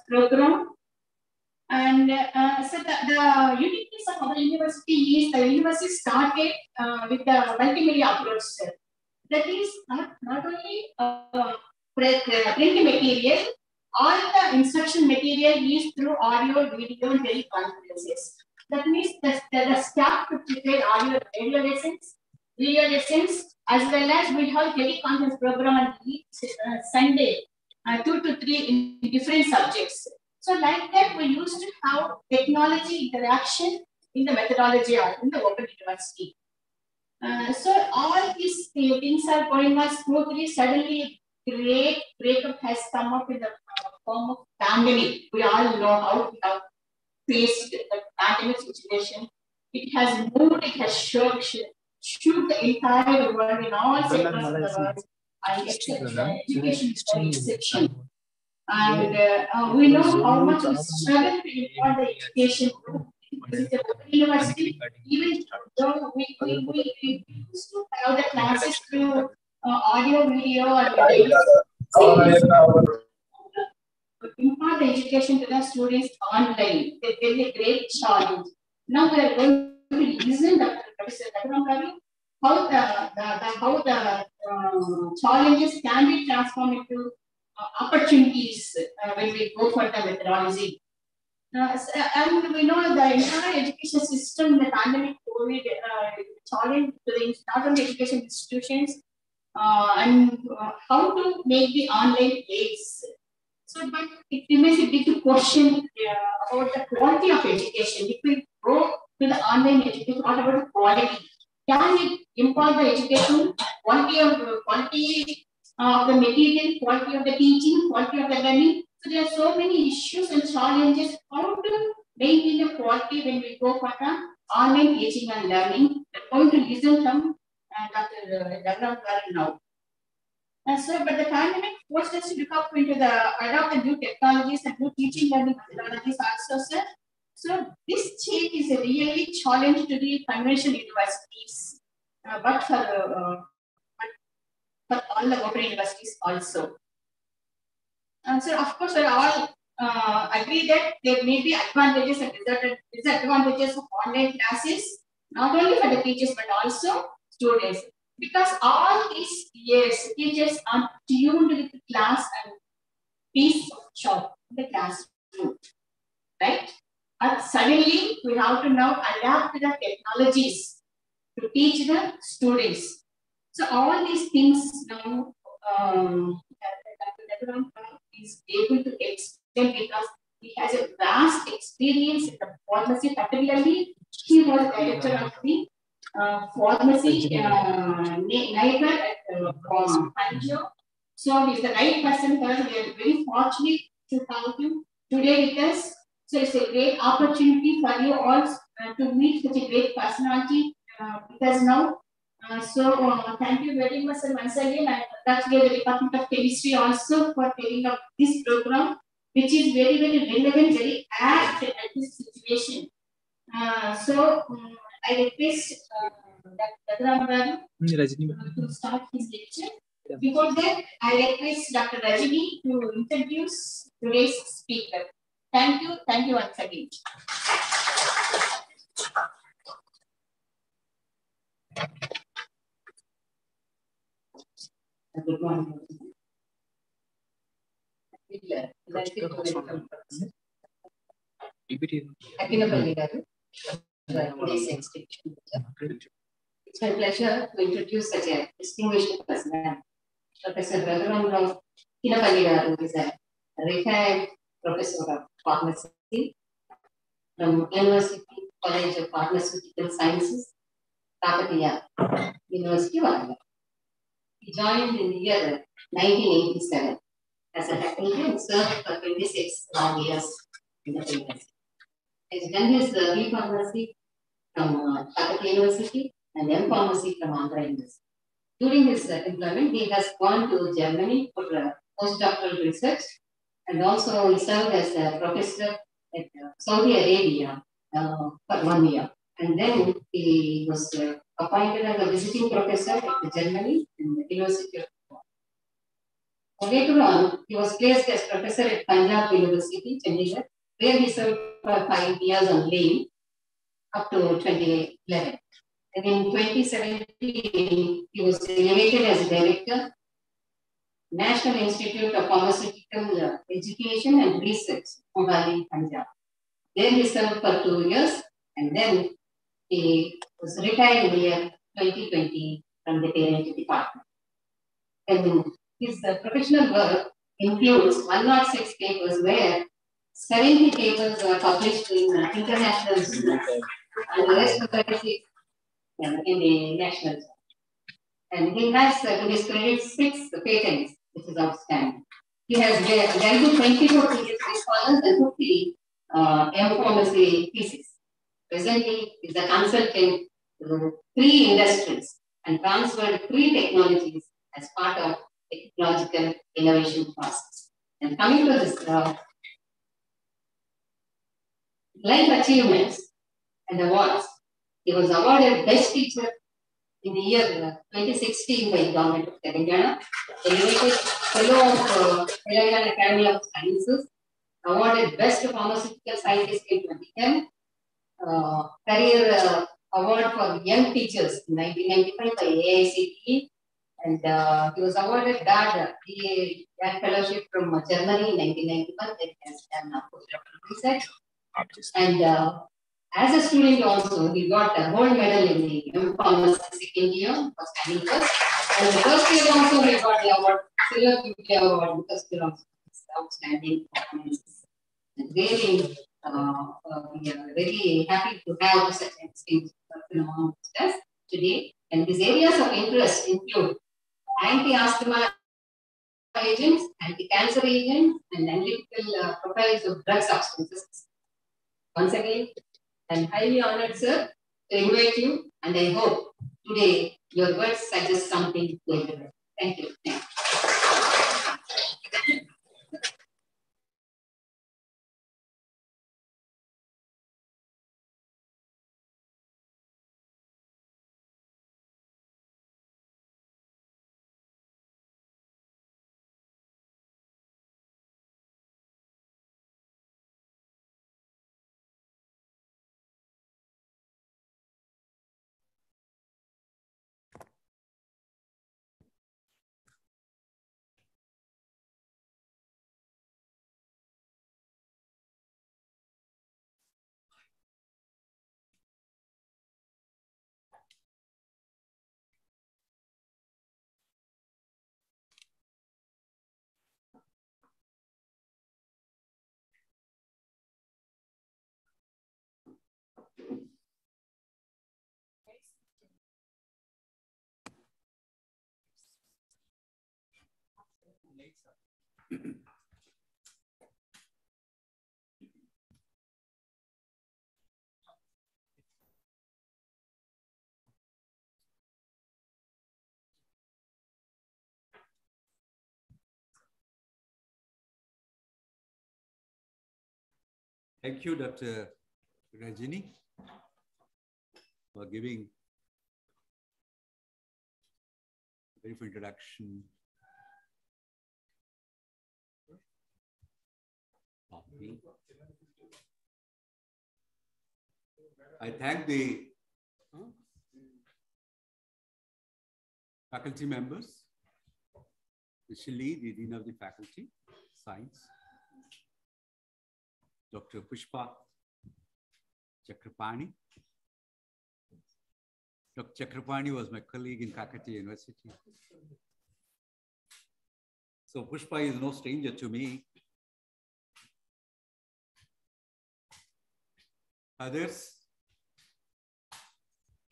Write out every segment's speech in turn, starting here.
program. And so the uniqueness of our university is the university started with the multimedia approach. That is not only print material, all the instruction material is through audio, video, and teleconferences. That means the staff to prepare audio, video lessons, as well as we have teleconference program on each Sunday, 2 to 3 in different subjects. So like that, we used to have technology interaction in the methodology in the Open University. So all these things are going on smoothly. Suddenly, great breakup has come up in the form of pandemic. We all know how we have faced the pandemic situation. It has moved, it has shook the entire world in all sectors of the world, and education is no exception. And we know how much we struggle to impart the education. This is a university, even though we used to have the classes through audio, video, or impart the education to the students online. There is a great challenge. Now we are going to listen to Professor Raghuram how the challenges can be transformed into opportunities when we go for the methodology. And we know the entire education system, the pandemic COVID challenge to the not only education institutions and how to make the online place. So, but it remains a big question about the quality of education. If we go to the online education, what about the quality? Can it impart the education, quality of the material, quality of the teaching, quality of the learning? So there are so many issues and challenges how to maintain the quality when we go for the online teaching and learning. We're going to listen from Dr. Raghuram now. So, but the pandemic forced us to look up into adopt the new technologies and new teaching learning methodologies also, sir. So this change is a really challenge to the conventional universities, but for all the open universities also. So of course, we all agree that there may be advantages and disadvantages of online classes, not only for the teachers but also students. Because all these years, teachers are tuned with the class and piece of chalk in the classroom, right? And suddenly, we have to now adapt to the technologies to teach the students. So all these things now, Dr. Raghuram is able to explain because he has a vast experience in the pharmacy, particularly he was director of the pharmacy neighbor at Panjo. So he's the right person for us. We are very fortunate to have you today with us. So it's a great opportunity for you all to meet such a great personality with us now. Thank you very much, and once again, I congratulate the Department of Chemistry also for taking up this program, which is very, very relevant, very apt at this situation. I request Dr. Raghuram to start his lecture. Before that, I request Dr. Rajini to introduce today's speaker. Thank you once again. Good morning. It's my pleasure to introduce such a distinguished person, Professor Raghuram Kinapalli, who is a retired professor of pharmacy from University College of Pharmaceutical Sciences, Kakatiya, University of Varanasi. He joined in the year 1987 as a faculty and served for 26 long years in the university. He has done his B Pharmacy from Kakatiya University and M Pharmacy from Andhra University. During his employment, he has gone to Germany for postdoctoral research, and also he served as a professor at Saudi Arabia for 1 year. And then he was appointed as a visiting professor at Germany in the University of Later on, he was placed as professor at Punjab University, Chandigarh, where he served for 5 years on leave up to 2011. And in 2017, he was elevated as director, National Institute of Pharmaceutical Education and Research, Mohali, Punjab. Then he served for 2 years, and then he was retired in the year 2020 from the parent department. And his professional work includes 106 papers, where 70 papers were published in international journals, and the rest of 36 in the national journal. And he has, to his credit, 6 patents, which is outstanding. He has granted 24 PhD scholars and 50 M.Pharmacy theses. Presently, he is a consultant to 3 industries and transferred 3 technologies as part of technological innovation process. And coming to this life achievements and awards, he was awarded Best Teacher in the year 2016 by the Government of Telangana, elevated Fellow of Telangana Academy of Sciences, awarded Best Pharmaceutical Scientist in 2010, Career Award for Young Teachers in 1995 by AICTE, and he was awarded that fellowship from Germany in 1991 that has done postdoctoral research. And as a student also, he got a gold medal in the M.Pharmacy second year for standing first. And the first year also he got the award, Silver Jubilee Award, because he was outstanding performances. And really, we are very happy to have such an esteemed person among us today. And his areas of interest include anti-asthma agents, anti-cancer agents, and analytical profiles of drug substances. Once again, I'm highly honored, sir, to invite you, and I hope today your words suggest something to everyone. Thank you. Thank you. Thank you, Dr. Rajini, for giving a brief introduction of me. I thank the faculty members, especially the Dean of the Faculty, Science, Dr. Pushpa Chakrapani. Dr. Chakrapani was my colleague in Kakatiya University. So Pushpa is no stranger to me. Others,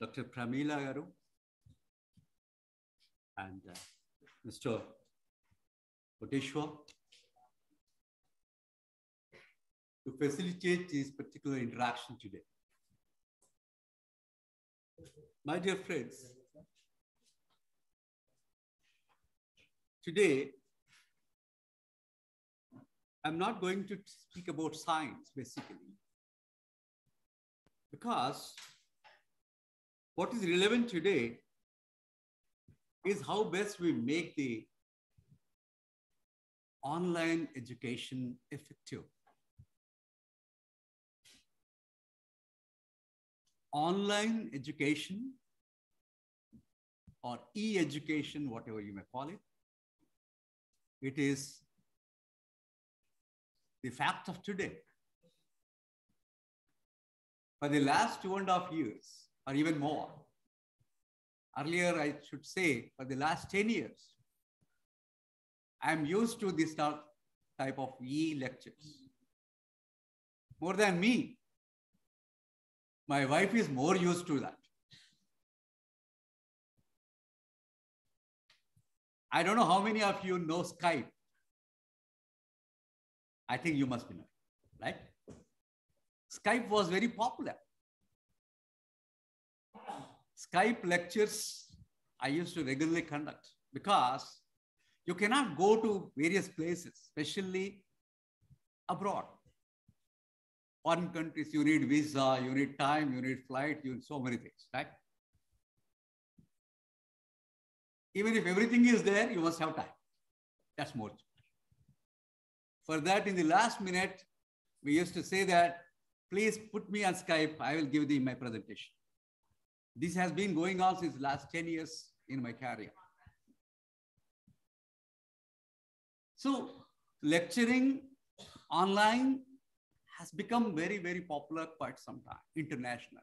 Dr. Pramila Garu and Mr. Koteshwar, to facilitate this particular interaction today. My dear friends, today, I'm not going to speak about science, basically, because what is relevant today is how best we make the online education effective? Online education or e-education, whatever you may call it, it is the fact of today. For the last 2.5 years, or even more, earlier I should say for the last 10 years, I'm used to this type of e-lectures. More than me, my wife is more used to that. I don't know how many of you know Skype. I think you must be knowing, right? Skype was very popular. Skype lectures I used to regularly conduct because you cannot go to various places, especially abroad. Foreign countries, you need visa, you need time, you need flight, you need so many things, right? Even if everything is there, you must have time. That's more. For that, in the last minute, we used to say that, please put me on Skype, I will give you my presentation. This has been going on since the last 10 years in my career. So lecturing online has become very, very popular quite some time, internationally.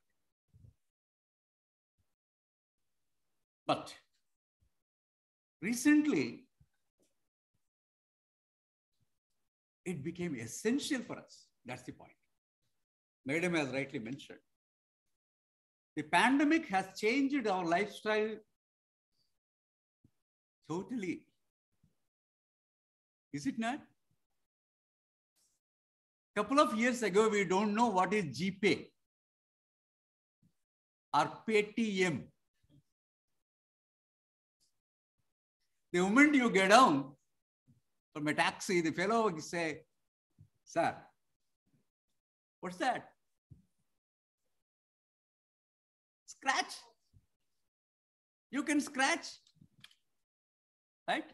But recently, it became essential for us. That's the point. Madam has rightly mentioned. The pandemic has changed our lifestyle totally. Is it not? Couple of years ago, we don't know what is GPay or Paytm. The moment you get down from a taxi, the fellow will say, sir, what's that? Scratch. You can scratch, right?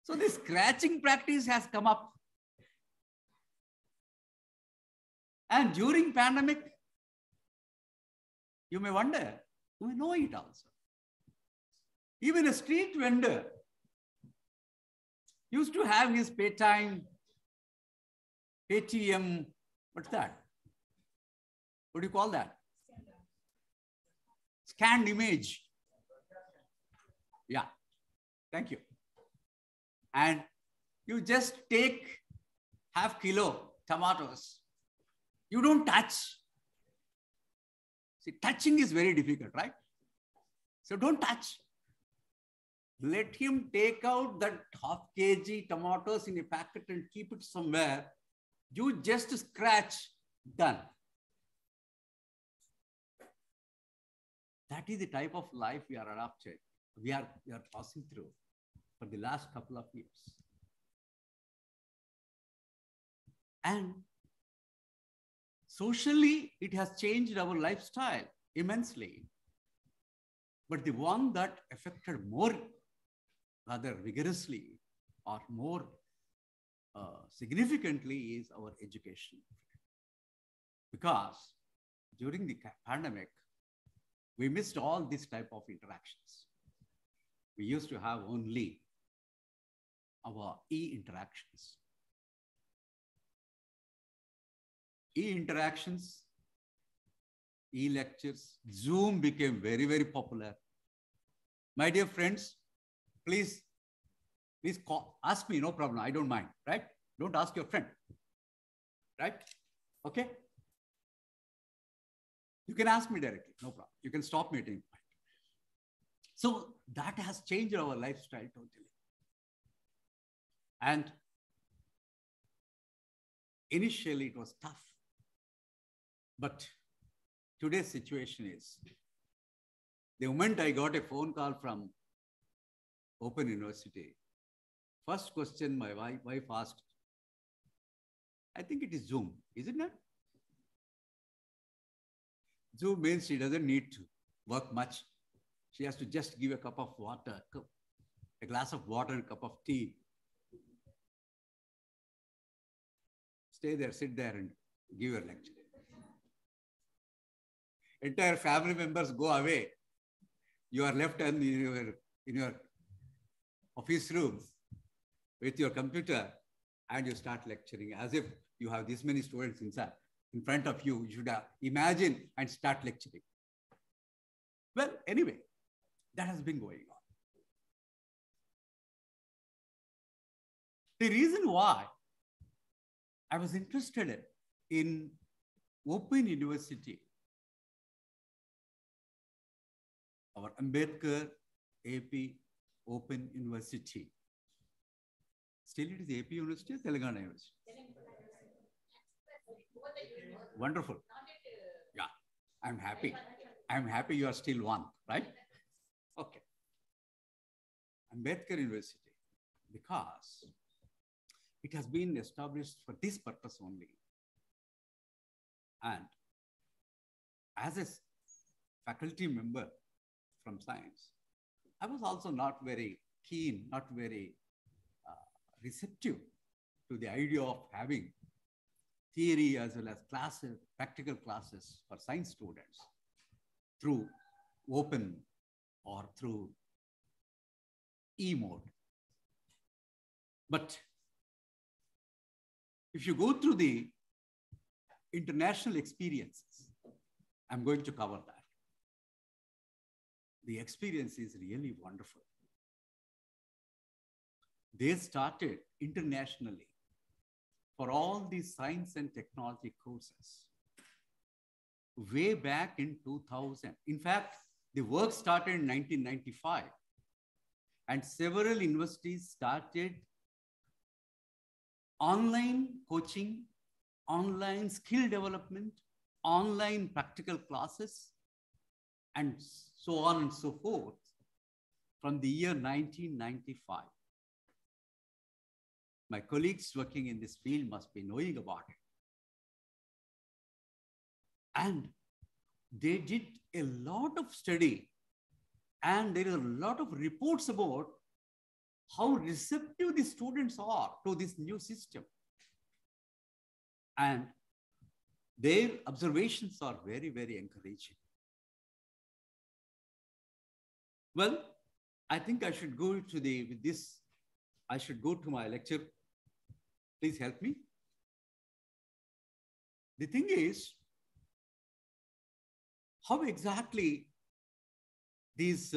So this scratching practice has come up. And during pandemic, you may wonder, do we know it also? Even a street vendor used to have his Paytm, Paytm, what's that? What do you call that? Scanned image. Yeah, thank you. And you just take half kilo tomatoes. You don't touch. See, touching is very difficult, right? So don't touch. Let him take out that half kg tomatoes in a packet and keep it somewhere. You just scratch, done. That is the type of life we are adopted. We are passing through for the last couple of years. And socially, it has changed our lifestyle immensely. But the one that affected more, rather vigorously or more significantly is our education. Because during the pandemic, we missed all this type of interactions. We used to have only our e-interactions. E-interactions, e-lectures, Zoom became very, very popular. My dear friends, please ask me, no problem, I don't mind, right? Don't ask your friend, right? Okay? You can ask me directly, no problem. You can stop me at any point. So that has changed our lifestyle totally. And initially it was tough. But today's situation is, the moment I got a phone call from Open University, first question my wife asked, I think it is Zoom, isn't it? Zoom means she doesn't need to work much. She has to just give a cup of water, a glass of water, and a cup of tea. stay there, sit there and give your lecture. Entire family members go away. You are left in your office room with your computer and you start lecturing as if you have this many students inside. In front of you, you should imagine and start lecturing. Well, anyway, that has been going on. The reason why I was interested in Open University, our Ambedkar AP Open University. Still it is AP University or Telangana University? Wonderful. Yeah, I'm happy. I'm happy you are still one, right? Okay. Ambedkar University, because it has been established for this purpose only. And as a faculty member from science, I was also not very keen, not very receptive to the idea of having theory as well as classes, practical classes for science students through open or through e-mode. But if you go through the international experiences, I'm going to cover that. The experience is really wonderful. They started internationally for all these science and technology courses way back in 2000. In fact, the work started in 1995 and several universities started online coaching, online skill development, online practical classes, and so on and so forth from the year 1995. My colleagues working in this field must be knowing about it. And they did a lot of study and there are a lot of reports about how receptive the students are to this new system. And their observations are very, very encouraging. Well, I think I should go to I should go to my lecture. Please help me. The thing is, how exactly these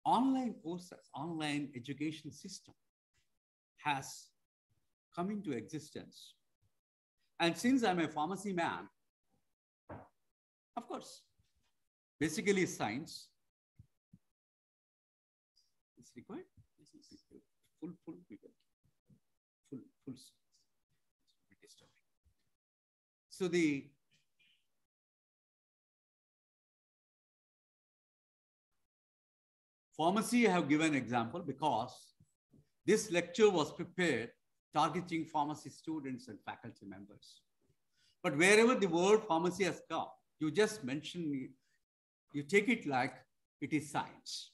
online courses, online education system has come into existence. And since I'm a pharmacy man, of course, basically science is required. Full. So the pharmacy, I have given an example because this lecture was prepared targeting pharmacy students and faculty members. But wherever the word pharmacy has come, you just mention, you take it like it is science.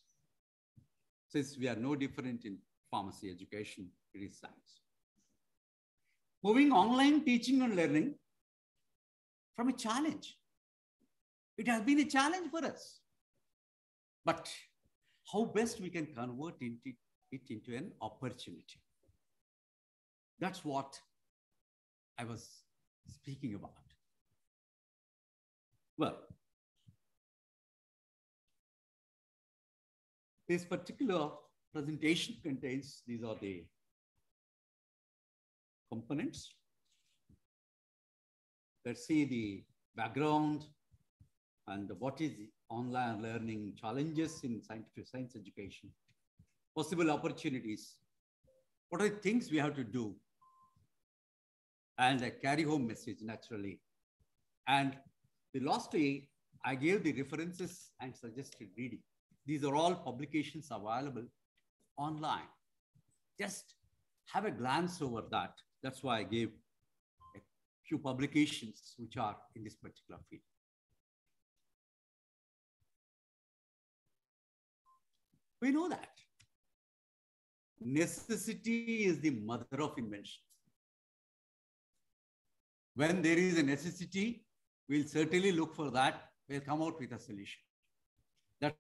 Since we are no different in pharmacy education, it is science. Moving online teaching and learning from a challenge. It has been a challenge for us. But how best we can convert it into an opportunity. That's what I was speaking about. Well, this particular presentation contains, these are the components. Let's see the background and what is online learning challenges in scientific science education, possible opportunities, what are the things we have to do, and a carry home message naturally. And lastly, I gave the references and suggested reading. These are all publications available online. Just have a glance over that. That's why I gave a few publications which are in this particular field. We know that necessity is the mother of invention. When there is a necessity, we'll certainly look for that. We'll come out with a solution. That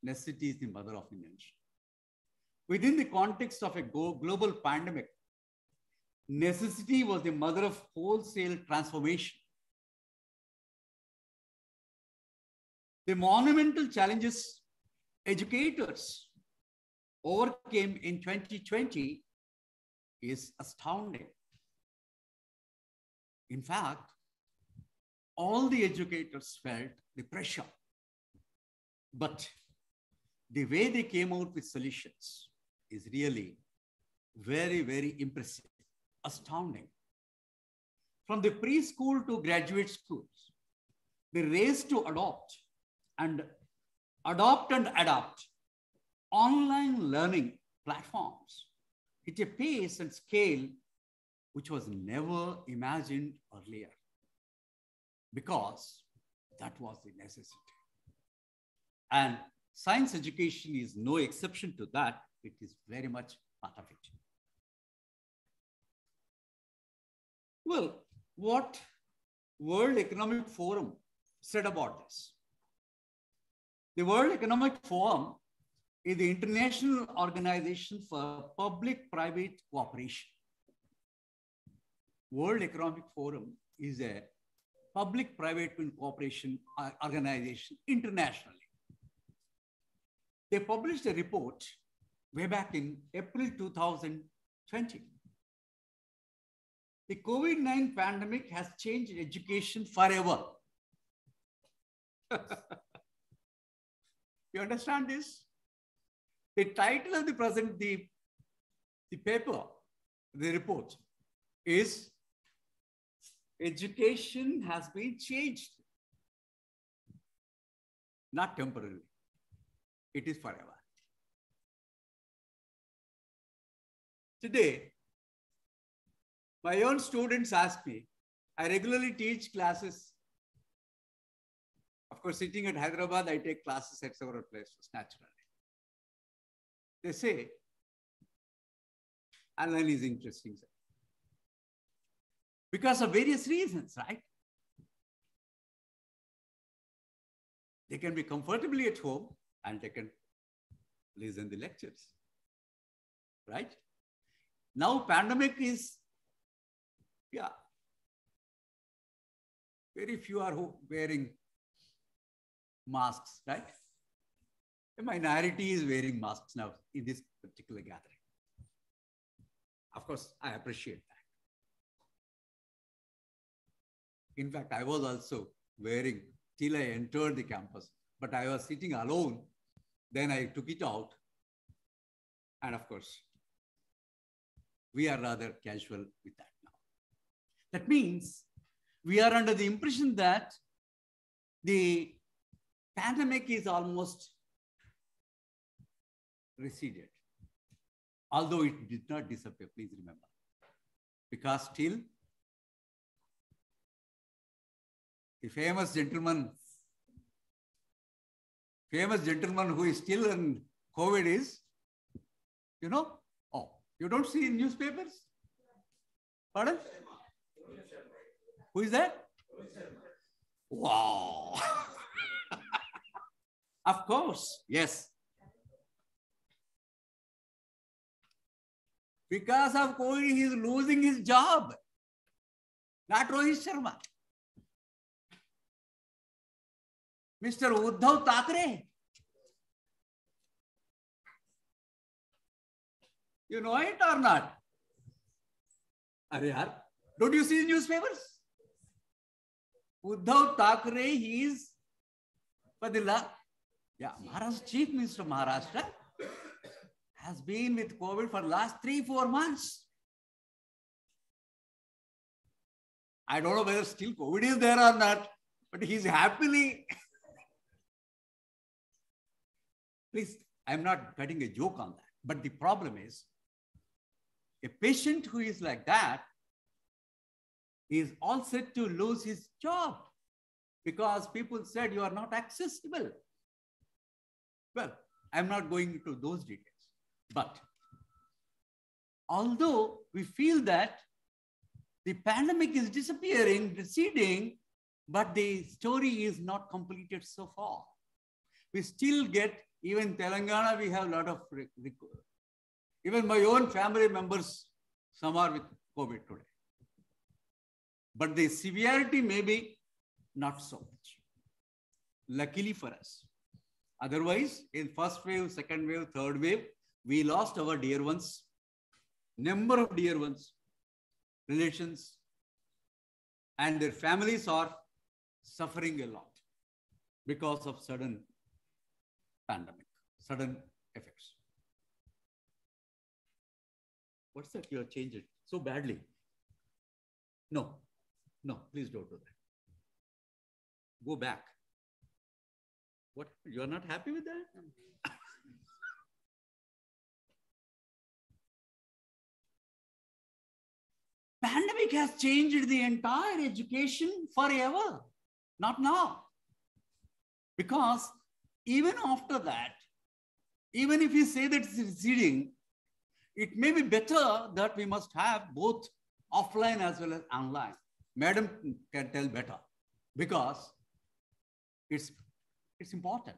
necessity is the mother of invention. Within the context of a global pandemic, necessity was the mother of wholesale transformation. The monumental challenges educators overcame in 2020 is astounding. In fact, all the educators felt the pressure, but the way they came out with solutions is really very, very impressive, astounding. From the preschool to graduate schools, the race to adopt and adapt online learning platforms at a pace and scale which was never imagined earlier, because that was the necessity. And science education is no exception to that. It is very much part of it. Well, what World Economic Forum said about this? The World Economic Forum is the international organization for public-private cooperation. World Economic Forum is a public-private cooperation organization internationally. They published a report way back in April 2020. The COVID-19 pandemic has changed education forever. You understand this? The title of the paper, the report, is Education Has Been Changed. Not temporarily. It is forever. Today, my own students ask me, I regularly teach classes. Of course, sitting at Hyderabad, I take classes at several places, naturally. They say, online is interesting, sir. Because of various reasons, right? They can be comfortably at home and they can listen to the lectures, right? Now pandemic is, very few are wearing masks, right? A minority is wearing masks now in this particular gathering. Of course, I appreciate that. In fact, I was also wearing till I entered the campus, but I was sitting alone. Then I took it out. And of course, we are rather casual with that now. That means we are under the impression that the pandemic is almost receded. Although it did not disappear, please remember. Because still, the famous gentleman who is still in COVID is, you know, you don't see in newspapers? Pardon? Who is that? Wow. Of course, yes. Because of COVID, he is losing his job. Not Rohit Sharma. Mr. Uddhav Thackeray. You know it or not? Don't you see newspapers? Uddhav Thackeray, he is Maharashtra, Chief Minister of Maharashtra, has been with COVID for the last 3-4 months. I don't know whether still COVID is there or not, but he's happily. Please, I'm not cutting a joke on that. But the problem is, a patient who is like that is all set to lose his job because people said you are not accessible. Well, I'm not going into those details. But although we feel that the pandemic is disappearing, receding, but the story is not completed so far. We still get, even Telangana, we have a lot of, even my own family members, some are with COVID today. But the severity may be not so much. Luckily for us. Otherwise, in first wave, second wave, third wave, we lost our dear ones, number of dear ones, relations, and their families are suffering a lot because of sudden pandemic, sudden effects. What's that? You have changed it so badly. No, please don't do that. Go back. What? You are not happy with that? Pandemic has changed the entire education forever. Not now. Because even after that, even if you say that it's receding, it may be better that we must have both offline as well as online. Madam can tell better because it's important.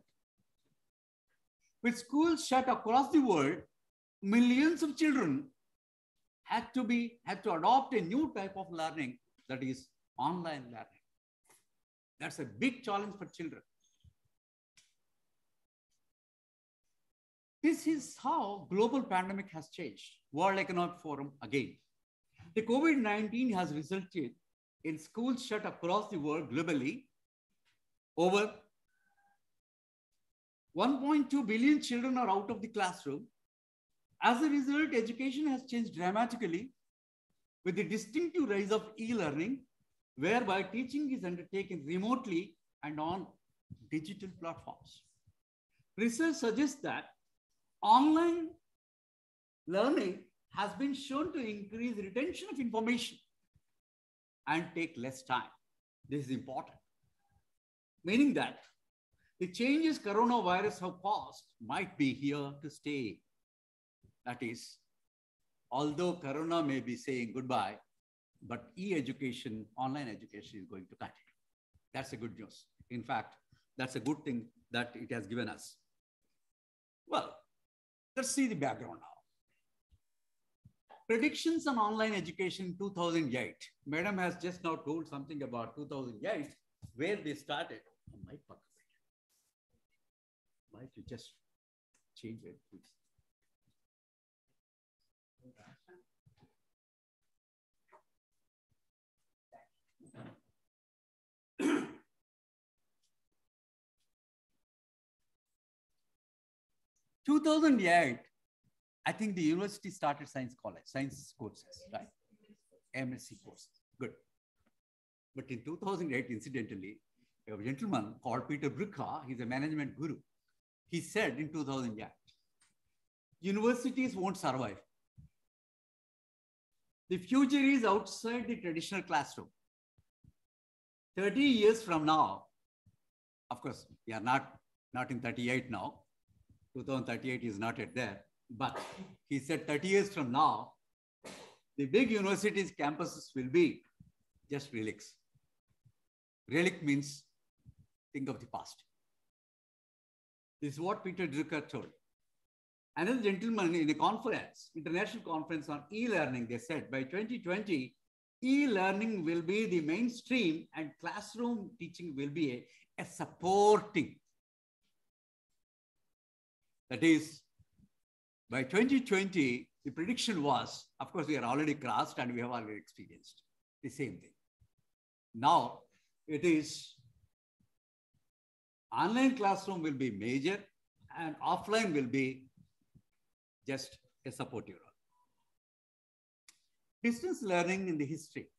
With schools shut across the world, millions of children had to adopt a new type of learning, that is online learning. That's a big challenge for children. This is how global pandemic has changed. World Economic Forum again. The COVID-19 has resulted in schools shut across the world globally. Over 1.2 billion children are out of the classroom. As a result, education has changed dramatically with the distinctive rise of e-learning, whereby teaching is undertaken remotely and on digital platforms. Research suggests that online learning has been shown to increase retention of information and take less time. This is important. Meaning that the changes coronavirus have caused might be here to stay. That is, although Corona may be saying goodbye, but e-education, online education is going to continue. That's a good news. In fact, that's a good thing that it has given us. Well, let's see the background now. Predictions on online education in 2008. Madam has just now told something about 2008, where they started. Might you just change it, please? 2008, I think the university started science courses, right? MSc courses, good. But in 2008, incidentally, a gentleman called Peter Drucker, he's a management guru. He said in 2008, universities won't survive. The future is outside the traditional classroom. 30 years from now, of course, we are not in 38 now. 2038 is not yet there. But he said 30 years from now, the big universities campuses will be just relics. Relic means think of the past. This is what Peter Drucker told. Another gentleman in a conference, international conference on e-learning, they said by 2020, e-learning will be the mainstream and classroom teaching will be a supporting. That is, by 2020, the prediction was, of course, we are already crossed and we have already experienced the same thing. Now, it is online classroom will be major and offline will be just a supportive role. Distance learning in the history.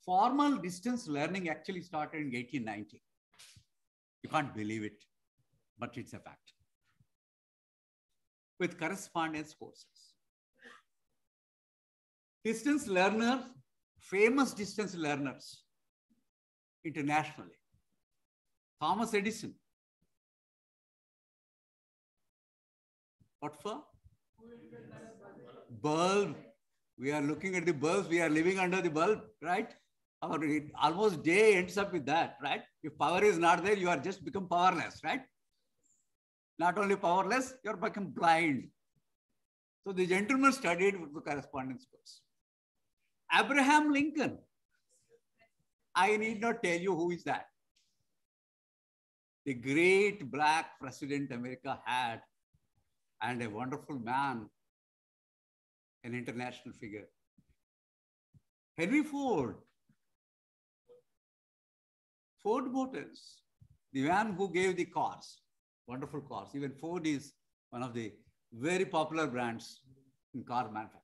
Formal distance learning actually started in 1890. You can't believe it, but it's a fact. With correspondence courses. Distance learners, famous distance learners internationally. Thomas Edison. What for? bulb. We are looking at the bulbs. We are living under the bulb, right? Our almost day ends up with that, right? If power is not there, you are just become powerless, right? Not only powerless, you are become blind. So the gentleman studied with the correspondence course. Abraham Lincoln. I need not tell you who is that. The great black president America had, and a wonderful man, an international figure. Henry Ford. Ford Motors, the man who gave the cars, wonderful cars. Even Ford is one of the very popular brands in car manufacturers.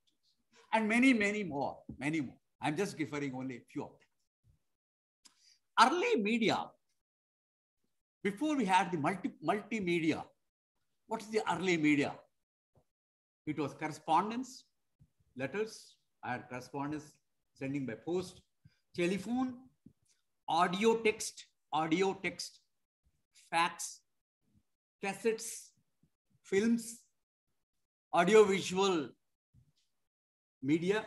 And many, many more, many more. I'm just referring only a few of them. Early media, before we had the multimedia, what is the early media? It was correspondence, letters. I had correspondence sending by post, telephone, audio text, fax, cassettes, films, audio-visual media,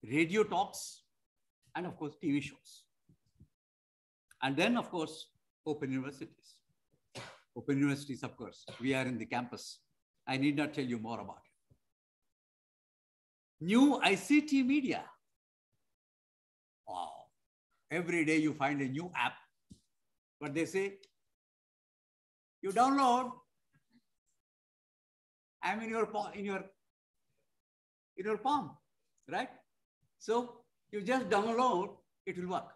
radio talks, and of course, TV shows. And then, of course, open universities. Open universities, of course, we are in the campus. I need not tell you more about it. New ICT media. Wow. Every day you find a new app. But they say, you download, I'm in your palm, right? So you just download, it will work.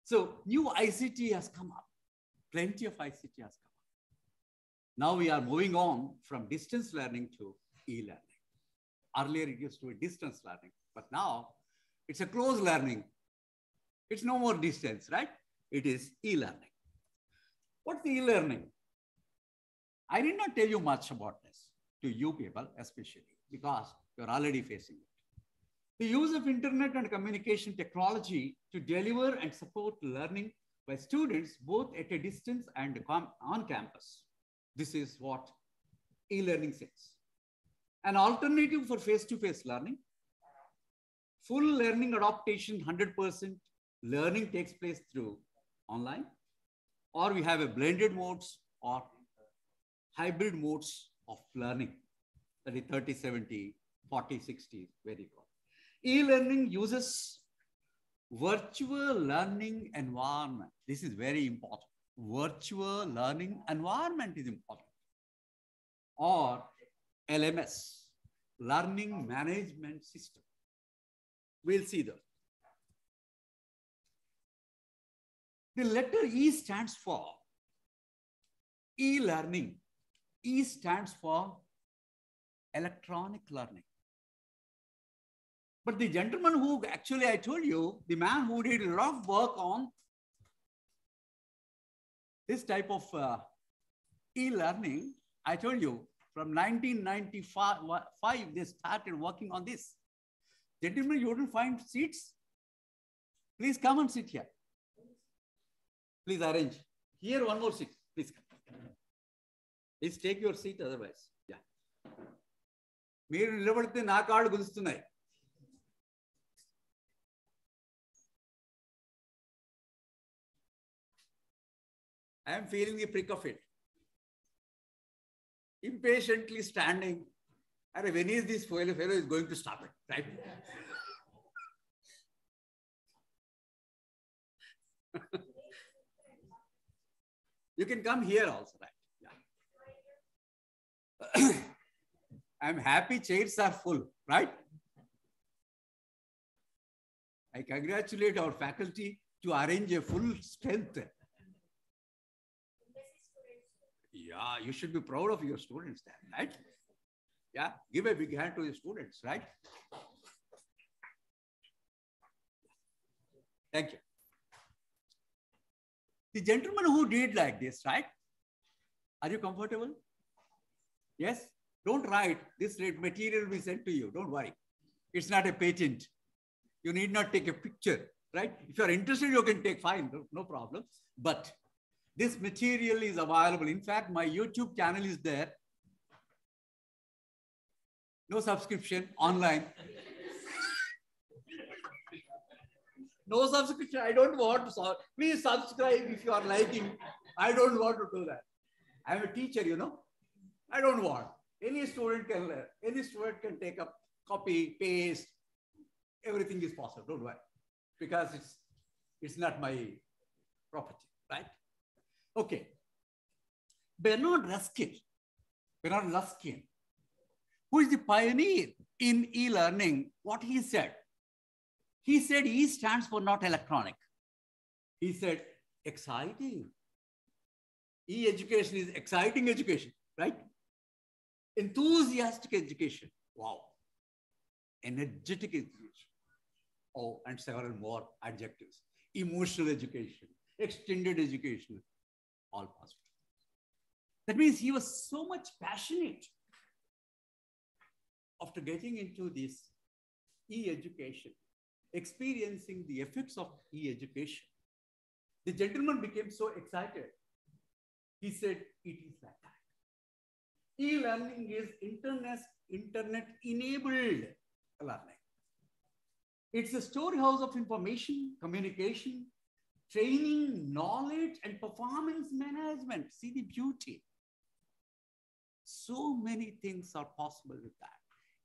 So new ICT has come up. Plenty of ICT has come up. Now we are moving on from distance learning to e-learning. Earlier it used to be distance learning, but now it's a close learning. It's no more distance, right? It is e-learning. What's e-learning? I did not tell you much about this to you people, especially because you're already facing it. The use of internet and communication technology to deliver and support learning by students both at a distance and on campus. This is what e-learning says. An alternative for face-to-face learning. Full learning adaptation, 100% learning takes place through online, or we have a blended modes or hybrid modes of learning, that is 30-70, 40-60, very good. E-learning uses virtual learning environment. This is very important. Virtual learning environment is important. Or LMS, Learning Management System. We'll see that. The letter E stands for e-learning. E stands for electronic learning. But the gentleman who actually, I told you, the man who did a lot of work on this type of e-learning, I told you, from 1995, they started working on this. Gentlemen, you wouldn't find seats? Please come and sit here. Please arrange. Here, one more seat. Please come. Please take your seat otherwise. Yeah. Meer nilabadithe na kaadu gudustunnai. I am feeling the prick of it. Impatiently standing. When is this fellow is going to stop it, right? You can come here also, right? Yeah. I'm happy chairs are full, right? I congratulate our faculty to arrange a full strength. Yeah, you should be proud of your students then, right? Yeah, give a big hand to the students, right? Thank you. The gentleman who did like this, right? Are you comfortable? Yes? Don't write. This material will be sent to you. Don't worry. It's not a patent. You need not take a picture, right? If you're interested, you can take fine, no problem. But this material is available. In fact, my YouTube channel is there. No subscription, online. No subscription. I don't want to. Please subscribe if you are liking. I don't want to do that. I'm a teacher, you know. I don't want. Any student can learn. Any student can take up, copy, paste. Everything is possible. Don't worry. Because it's not my property, right? Okay. Bernard Ruskin, who is the pioneer in e-learning, what he said? He said E stands for not electronic. He said exciting. E-education is exciting education, right? Enthusiastic education. Wow. Energetic education. Oh, and several more adjectives. Emotional education, extended education, all possible. That means he was so much passionate after getting into this e-education, experiencing the effects of e-education. The gentleman became so excited. He said, it is like that. E-learning is internet-enabled learning. It's a storehouse of information, communication, training, knowledge, and performance management. See the beauty. So many things are possible with that.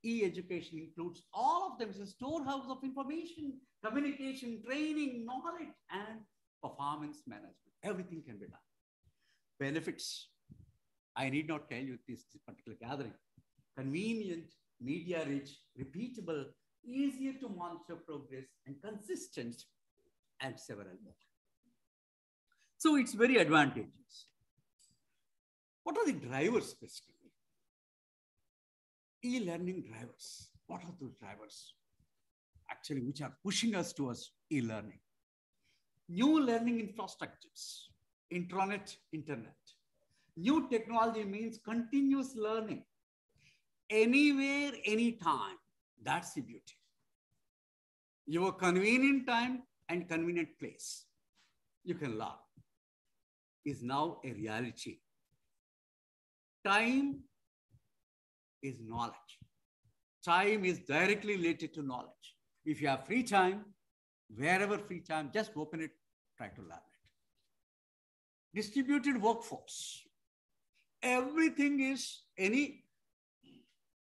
E-education includes all of them. It's a storehouse of information, communication, training, knowledge, and performance management. Everything can be done. Benefits. I need not tell you this particular gathering. Convenient, media-rich, repeatable, easier to monitor progress, and consistent, and several more. So it's very advantageous. What are the drivers basically? E-learning drivers. What are those drivers? Actually, which are pushing us towards e-learning. New learning infrastructures, intranet, internet. New technology means continuous learning. Anywhere, anytime. That's the beauty. Your convenient time and convenient place, you can learn, is now a reality. Time is knowledge. Time is directly related to knowledge. If you have free time, wherever free time, just open it, try to learn it. Distributed workforce. Everything is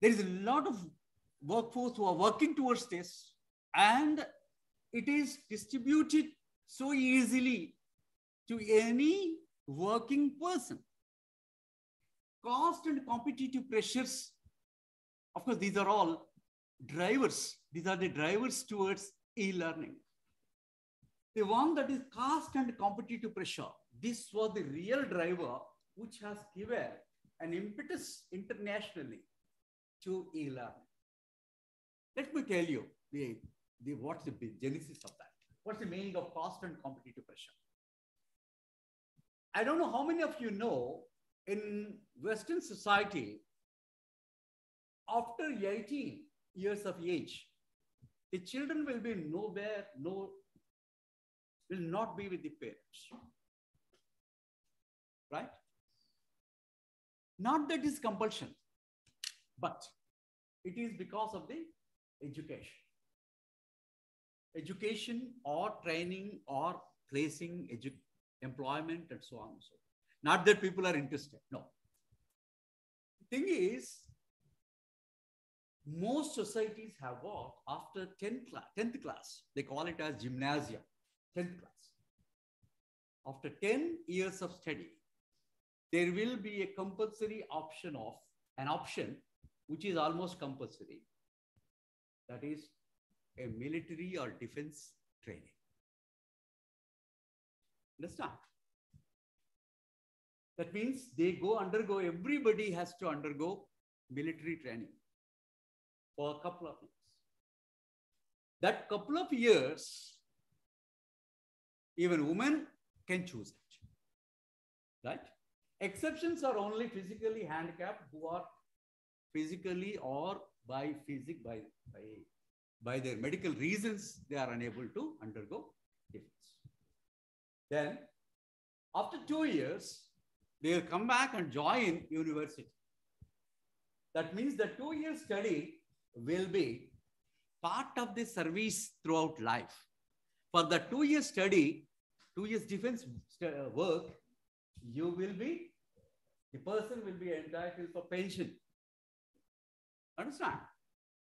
there is a lot of workforce who are working towards this, and it is distributed so easily to any working person. Cost and competitive pressures, of course, these are all drivers. These are the drivers towards e-learning. The one that is cost and competitive pressure, this was the real driver which has given an impetus internationally to e-learning. Let me tell you what's the genesis of that. What's the meaning of cost and competitive pressure? I don't know how many of you know, in Western society, after 18 years of age, the children will be will not be with the parents. Right? Not that it's compulsion, but it is because of the education. Education or training or placing employment and so on and so on. Not that people are interested, no. The thing is, most societies have what? After 10th class, they call it as gymnasium, 10th class. After 10 years of study, there will be a compulsory option which is almost compulsory. That is a military or defense training. Understand? That means everybody has to undergo military training for a couple of years. That couple of years, even women can choose it, right? Exceptions are only physically handicapped who are physically or by their medical reasons, they are unable to undergo defense. Then, after 2 years, they'll come back and join university. That means the 2-year study will be part of the service throughout life. For the 2-year study, 2 years defense work, the person will be entitled for pension. Understand?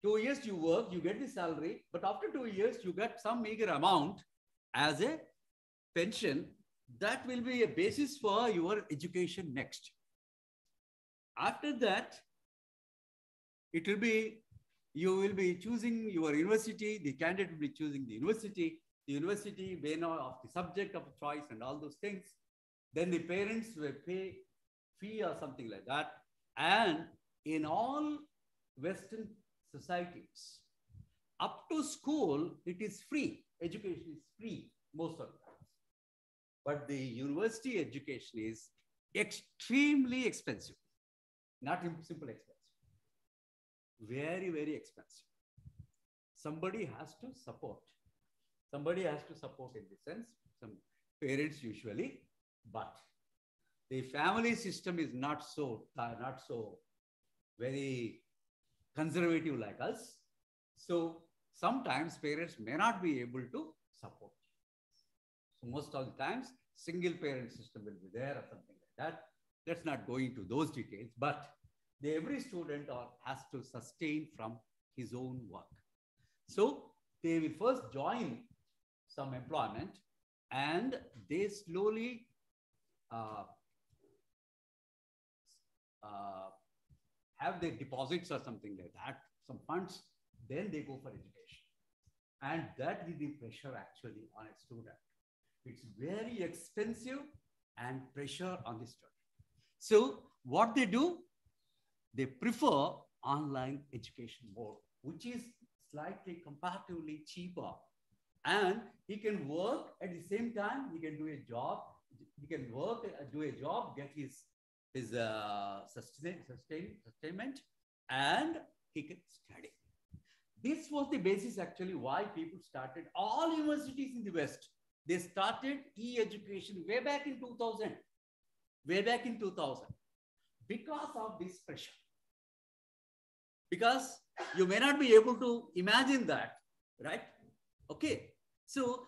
2 years you work, you get the salary, but after 2 years, you get some meager amount as a pension. That will be a basis for your education next. After that, you will be choosing your university, the candidate will be choosing the university may know of the subject of choice and all those things. Then the parents will pay fee or something like that. And in all Western societies, up to school, it is free. Education is free most of the time. But the university education is extremely expensive. Not simple expensive. Very, very expensive. Somebody has to support. Somebody has to support in the sense, some parents usually, but the family system is not so very conservative like us. So sometimes parents may not be able to support. So most of the times, single parent system will be there or something like that. Let's not go into those details, but every student has to sustain from his own work. So they will first join some employment and they slowly have their deposits or something like that, some funds, then they go for education. And that is the pressure actually on a student. It's very expensive and pressure on the student. So what they do, they prefer online education mode, which is slightly comparatively cheaper. And he can work at the same time, he can do a job, he can work, do a job, get his sustainment, and he can study. This was the basis actually why people started, all universities in the West, they started e-education way back in 2000, because of this pressure. Because you may not be able to imagine that, right? Okay. So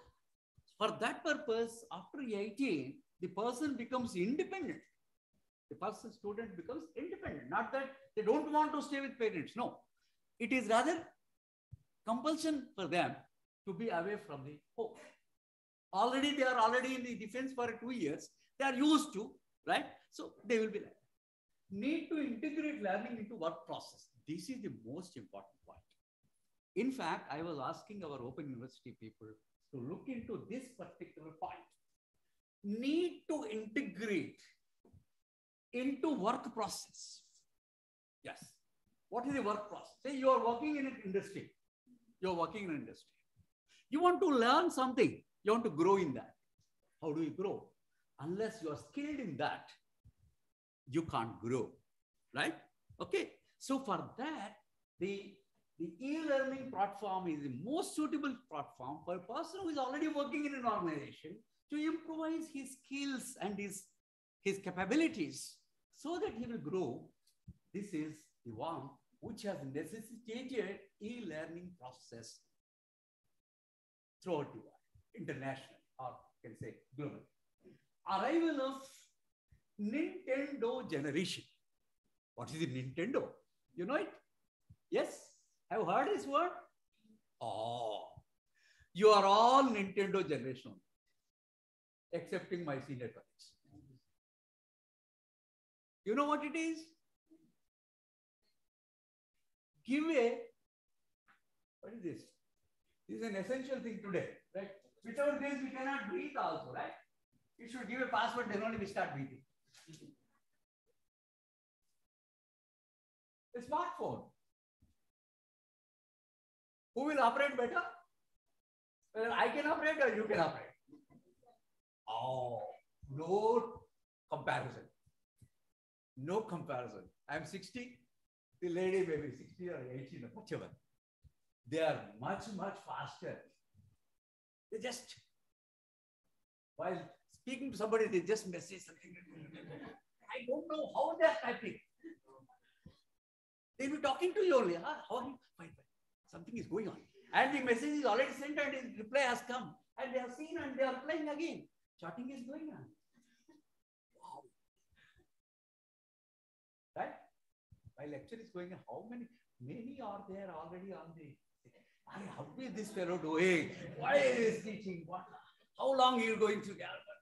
for that purpose, after 18, the person becomes independent. The student becomes independent. Not that they don't want to stay with parents. No. It is rather compulsion for them to be away from the home. They are already in the defense for 2 years. They are used to, right? So they will be like, need to integrate learning into work process. This is the most important point. In fact, I was asking our Open University people to look into this particular point. Need to integrate into work process. Yes. What is the work process? Say you are working in an industry. You want to learn something. You want to grow in that. How do you grow? Unless you are skilled in that, you can't grow, right? Okay. So for that, the e-learning platform is the most suitable platform for a person who is already working in an organization to improvise his skills and his capabilities so that he will grow. This is the one which has necessitated e-learning process throughout the world, international, or you can say global. Arrival of Nintendo generation. What is it, Nintendo? You know it? Yes? Have you heard this word? Oh, you are all Nintendo generation, excepting my senior colleagues. You know what it is? What is this? This is an essential thing today, right? Without this, we cannot breathe also, right? You should give a password, then only we start breathing. A smartphone. Who will operate better? Whether I can operate or you can operate. Oh, no comparison. No comparison. I'm 60. The lady may be 60 or 80 or whatever. They are much, much faster. They just, while speaking to somebody, they just message something. I don't know how they're typing. They'll be talking to you only. How are you? Fine, fine. Something is going on. And the message is already sent and his reply has come. And they have seen and they are replying again. Chatting is going on. Wow. Right? My lecture is going on. How many are there already on the... How is this fellow doing? Why is he teaching? What? How long are you going to gather?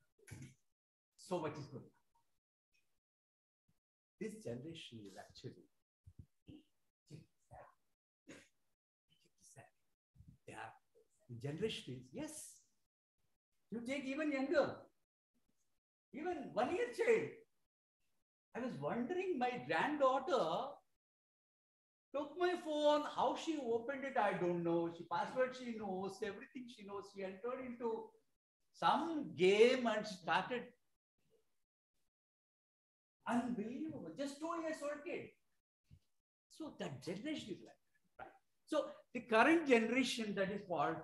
So much is going on. This generation is actually the generation is, yes. You take even younger, even 1 year child. I was wondering, my granddaughter took my phone, how she opened it, I don't know. She password she knows, everything she knows. She entered into some game and started. Unbelievable. Just 2 years old kid. So that generation is like that, right? So the current generation that is called,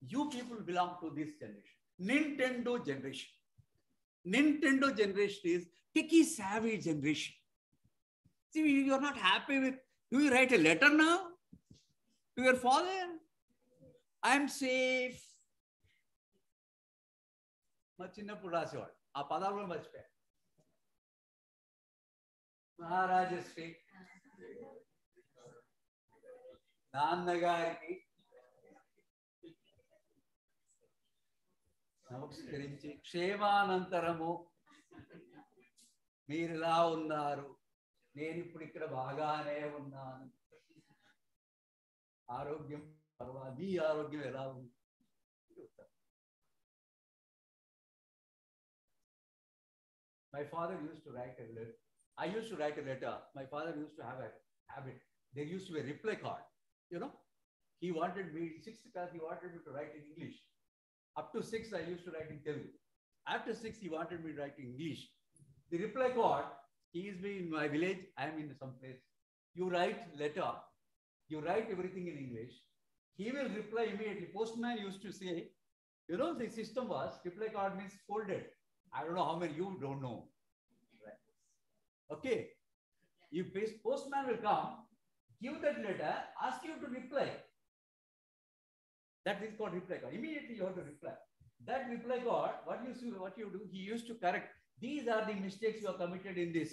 you people belong to this generation. Nintendo generation. Nintendo generation is techie savvy generation. See, you are not happy with, do you write a letter now to your father? I'm safe. Maharajasri, Nannagari, నమస్కరించి క్షేమానంతరము మీరు ఎలా ఉన్నారు? నేను ఇప్పుడు ఇక్కడ బాగానే ఉన్నాను. ఆరోగ్యం పర్వాలేదు. మీ ఆరోగ్యం ఎలా ఉంది? My father used to write a letter. I used to write a letter. My father used to have a habit. There used to be a reply card. You know, he wanted me, 6th class, he wanted me to write in English. Up to 6, I used to write in Telugu. After 6, he wanted me to write in English. The reply card, he is in my village, I am in some place. You write letter, you write everything in English. He will reply immediately. Postman used to say, you know, the system was, reply card means folded. I don't know how many, you don't know. Right. Okay. You postman will come, give that letter, ask you to reply. That is called reply card. Immediately you have to reply. That reply card, what you do, he used to correct. These are the mistakes you have committed in this.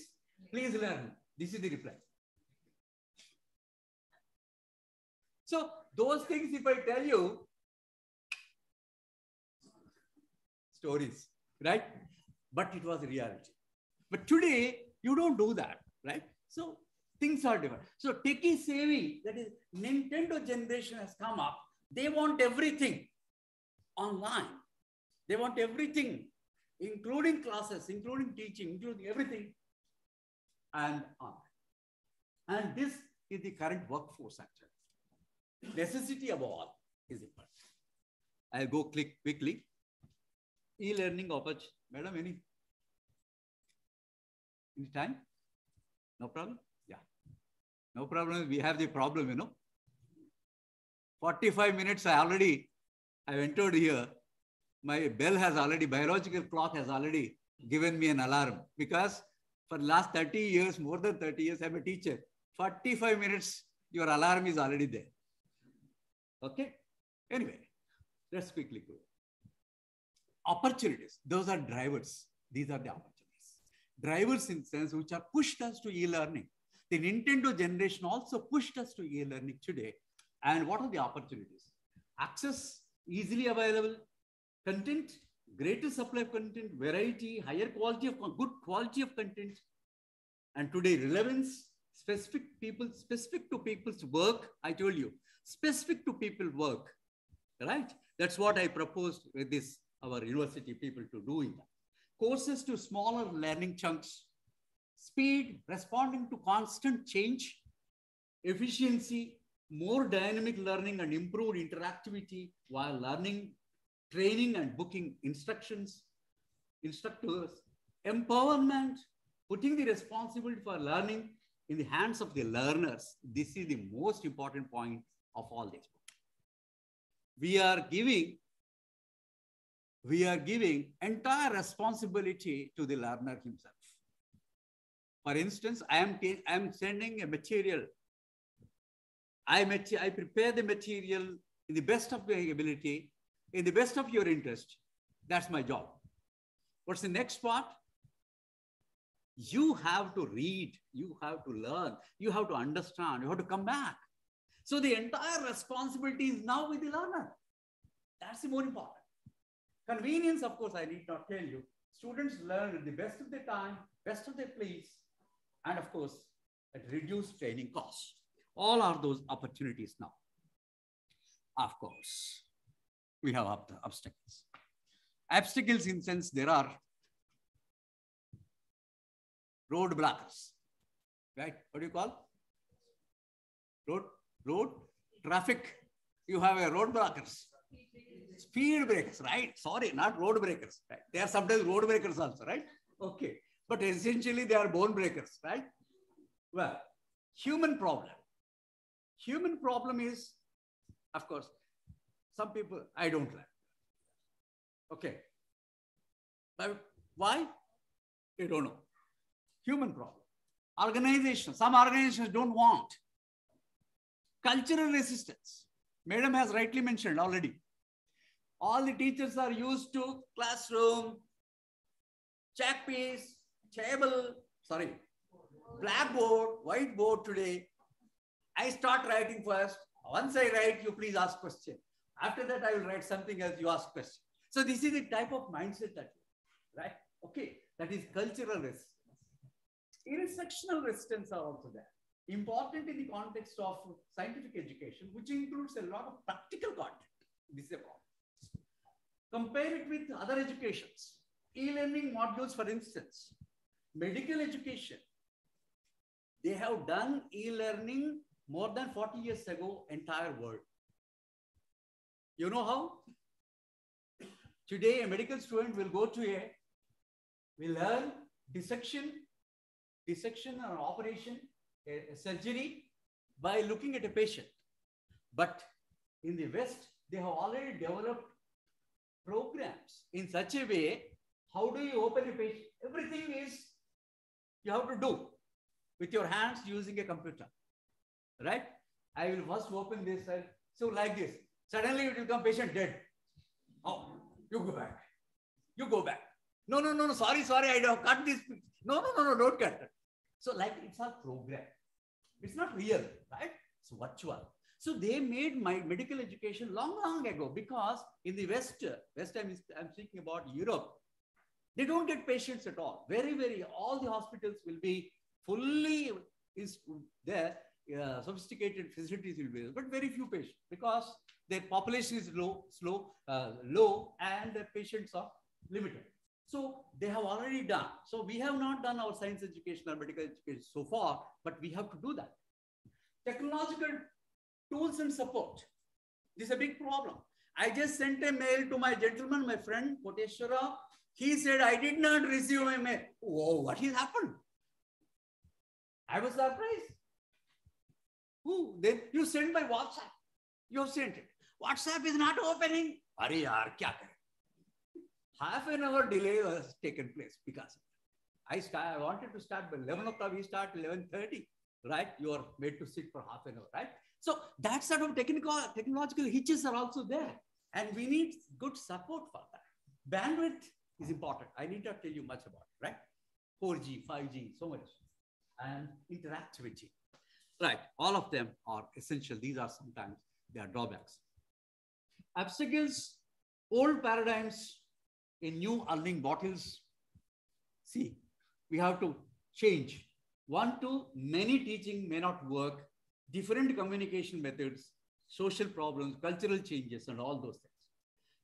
Please learn. This is the reply. So those things, if I tell you, stories, right? But it was reality. But today, you don't do that, right? So things are different. So techie savvy, that is Nintendo generation has come up. They want everything online. They want everything, including classes, including teaching, including everything, and online. And this is the current workforce actually. Necessity of all is important. I'll go click quickly. E-learning opportunity. Madam, any time? No problem? Yeah. No problem. We have the problem, you know. 45 minutes I entered here. My bell has already, biological clock has already given me an alarm because for the last 30 years, more than 30 years, I'm a teacher. 45 minutes, your alarm is already there. Okay? Anyway, let's quickly go. Opportunities, those are drivers. These are the opportunities. Drivers in sense which are pushed us to e-learning. The Nintendo generation also pushed us to e-learning today. And what are the opportunities? Access, easily available, content, greater supply of content, variety, higher quality of, good quality of content. And today, relevance, specific to people's work. I told you, specific to people work, right? That's what I proposed with this, our university people to do in that. Courses to smaller learning chunks, speed, responding to constant change, efficiency, more dynamic learning and improved interactivity while learning, training and booking instructors, empowerment, putting the responsibility for learning in the hands of the learners. This is the most important point of all this. We are giving entire responsibility to the learner himself. For instance, I am sending a material I prepare the material in the best of my ability, in the best of your interest. That's my job. What's the next part? You have to read, you have to learn, you have to understand, you have to come back. So the entire responsibility is now with the learner. That's the more important. Convenience, of course, I need not tell you. Students learn at the best of their time, best of their place, and of course, at reduced training costs. All are those opportunities now. Of course, we have obstacles. Obstacles in sense there are road blockers, right? What do you call? Road traffic. You have a road blockers. Speed breakers, right? Sorry, not road breakers, right? They are sometimes road breakers also, right? Okay. But essentially they are bone breakers, right? Well, human problem. Human problem is, of course, some people, I don't like. Okay. But why? They don't know. Human problem. Organization. Some organizations don't want. Cultural resistance. Madam has rightly mentioned already. All the teachers are used to classroom, chalk piece, table, blackboard, whiteboard today. I start writing first. Once I write, you please ask question. After that, I will write something else, you ask question. So this is the type of mindset that you, right? Okay, that is cultural resistance. Intersectional resistance are also there. Important in the context of scientific education, which includes a lot of practical content. This is a problem. Compare it with other educations. E-learning modules, for instance, medical education. They have done e-learning more than 40 years ago, entire world. You know how? Today, a medical student will go to will learn dissection or operation, a surgery by looking at a patient. But in the West, they have already developed programs in such a way, how do you open a patient? Everything is, you have to do with your hands using a computer, right? I will first open this, so like this. Suddenly it will become patient dead. Oh, you go back. You go back. No, sorry, I don't cut this. No, don't cut it. So like it's all program. It's not real, right? It's virtual. So they made my medical education long ago, because in the West I'm speaking about Europe, they don't get patients at all. Very, all the hospitals will be fully there, sophisticated facilities will be there, but very few patients, because their population is low, and the patients are limited. So they have already done. So we have not done our science education or medical education so far, but we have to do that. Technological tools and support. This is a big problem. I just sent a mail to my gentleman, my friend, Koteshwara. He said, I did not receive my mail. Whoa, what has happened? I was surprised. Who? Then you send by WhatsApp. You have sent it. WhatsApp is not opening. Are yaar, kya kare? Half an hour delay has taken place because I wanted to start by 11 o'clock. We start 11:30, right? You are made to sit for half an hour, right? So that sort of technological hitches are also there. And we need good support for that. Bandwidth is important. I need not tell you much about it, right? 4G, 5G, so much. And interactivity, right? All of them are essential. These are sometimes, they are drawbacks. Obstacles, old paradigms in new learning bottles. See, we have to change. One-to-many teaching may not work. Different communication methods, social problems, cultural changes, and all those things.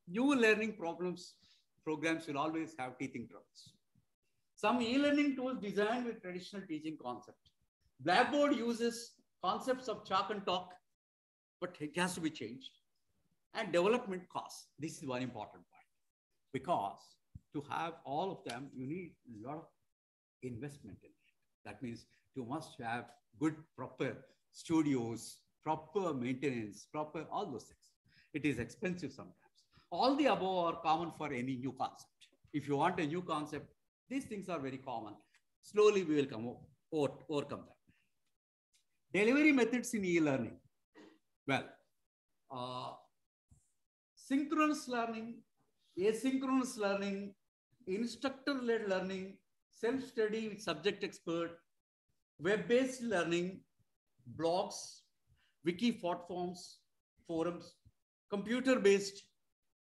New learning programs will always have teething troubles. Some e-learning tools designed with traditional teaching concepts. Blackboard uses concepts of chalk and talk, but it has to be changed. And development costs. This is one important point, because to have all of them, you need a lot of investment in it. That means you must have good, proper studios, proper maintenance, proper all those things. It is expensive sometimes. All the above are common for any new concept. If you want a new concept, these things are very common. Slowly we will overcome that. Delivery methods in e-learning. Well, uh, synchronous learning, asynchronous learning, instructor-led learning, self-study with subject expert, web-based learning, blogs, wiki platforms, forums, computer-based,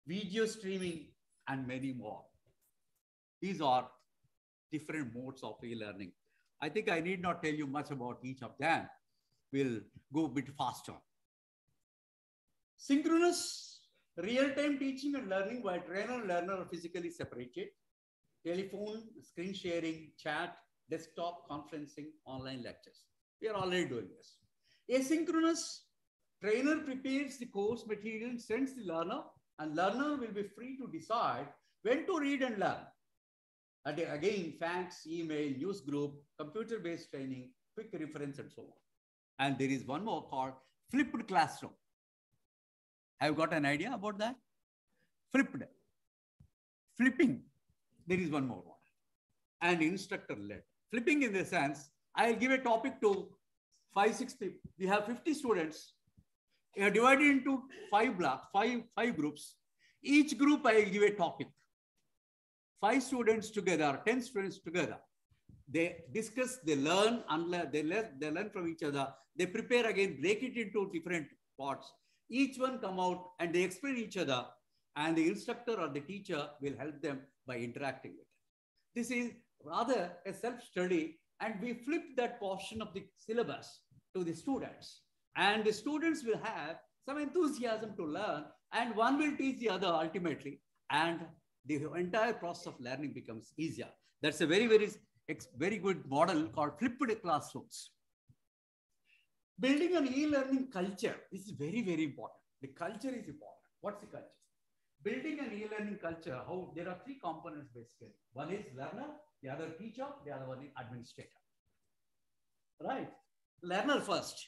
video streaming, and many more. These are different modes of e-learning. I think I need not tell you much about each of them. We'll go a bit faster. Synchronous, real-time teaching and learning while trainer and learner are physically separated. Telephone, screen sharing, chat, desktop, conferencing, online lectures. We are already doing this. Asynchronous, trainer prepares the course material, sends the learner, and learner will be free to decide when to read and learn. And again, fax, email, news group, computer-based training, quick reference, and so on. And there is one more called flipped classroom. Have you got an idea about that? Flipped. Flipping. There is one more one. And instructor-led. Flipping in the sense, I'll give a topic to 5-6 people. We have 50 students. We are divided into 5 blocks, five groups. Each group I'll give a topic. 5 students together, 10 students together. They discuss, they learn, they learn from each other. They prepare again, break it into different parts. Each one come out and they explain each other, and the instructor or the teacher will help them by interacting with it. This is rather a self-study, and we flip that portion of the syllabus to the students. And the students will have some enthusiasm to learn, and one will teach the other ultimately, and the entire process of learning becomes easier. That's a very good model called flipped classrooms. Building an e-learning culture. This is very, very important. The culture is important. What's the culture? Building an e-learning culture, how there are 3 components basically. One is learner, the other teacher, the other one is administrator. Right? Learner first.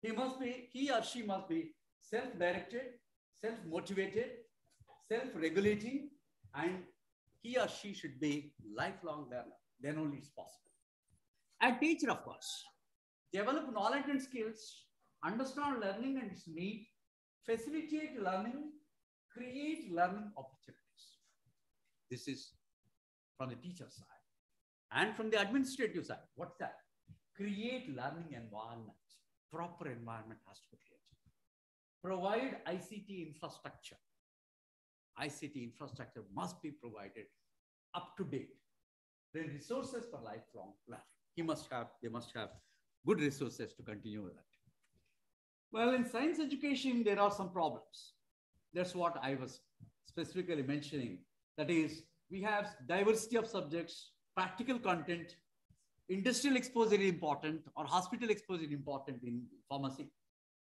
He or she must be self-directed, self-motivated, self-regulating, and he or she should be lifelong learner. Then only it's possible. And teacher, of course. Develop knowledge and skills, understand learning and its need, facilitate learning, create learning opportunities. This is from the teacher side. And from the administrative side, what's that? Create learning environment. Proper environment has to be created. Provide ICT infrastructure. ICT infrastructure must be provided up to date. Then resources for lifelong learning. They must have good resources to continue with that. Well, in science education, there are some problems. That's what I was specifically mentioning. That is, we have diversity of subjects, practical content, industrial exposure is important, or hospital exposure is important in pharmacy.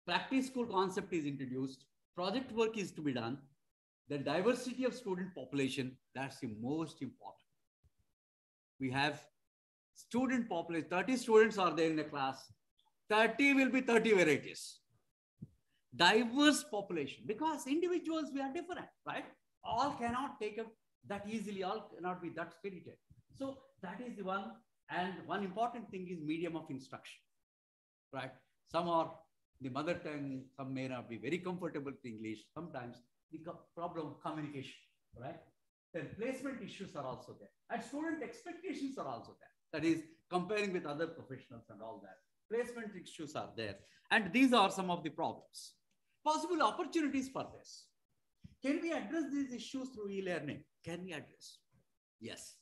Practice school concept is introduced. Project work is to be done. The diversity of student population, that's the most important. We have student population, 30 students are there in the class. 30 will be 30 varieties. Diverse population, because individuals, we are different, right? All cannot take up that easily, all cannot be that spirited. So that is the one. And one important thing is medium of instruction, right? Some are the mother tongue, some may not be very comfortable with English. Sometimes the problem of communication, right? Then placement issues are also there. And student expectations are also there. That is comparing with other professionals and all that. Placement issues are there. And these are some of the problems. Possible opportunities for this. Can we address these issues through e-learning? Can we address? Yes.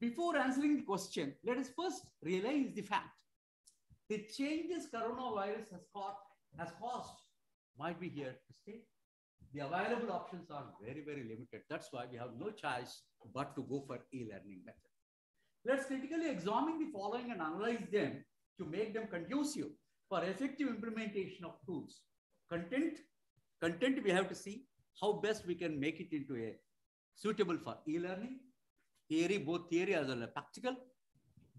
Before answering the question, let us first realize the fact. The changes coronavirus has caused might be here to stay. The available options are very, very limited. That's why we have no choice but to go for e-learning method. Let's critically examine the following and analyze them to make them conducive for effective implementation of tools. Content we have to see how best we can make it into a suitable for e-learning. Theory, both theory as well as practical.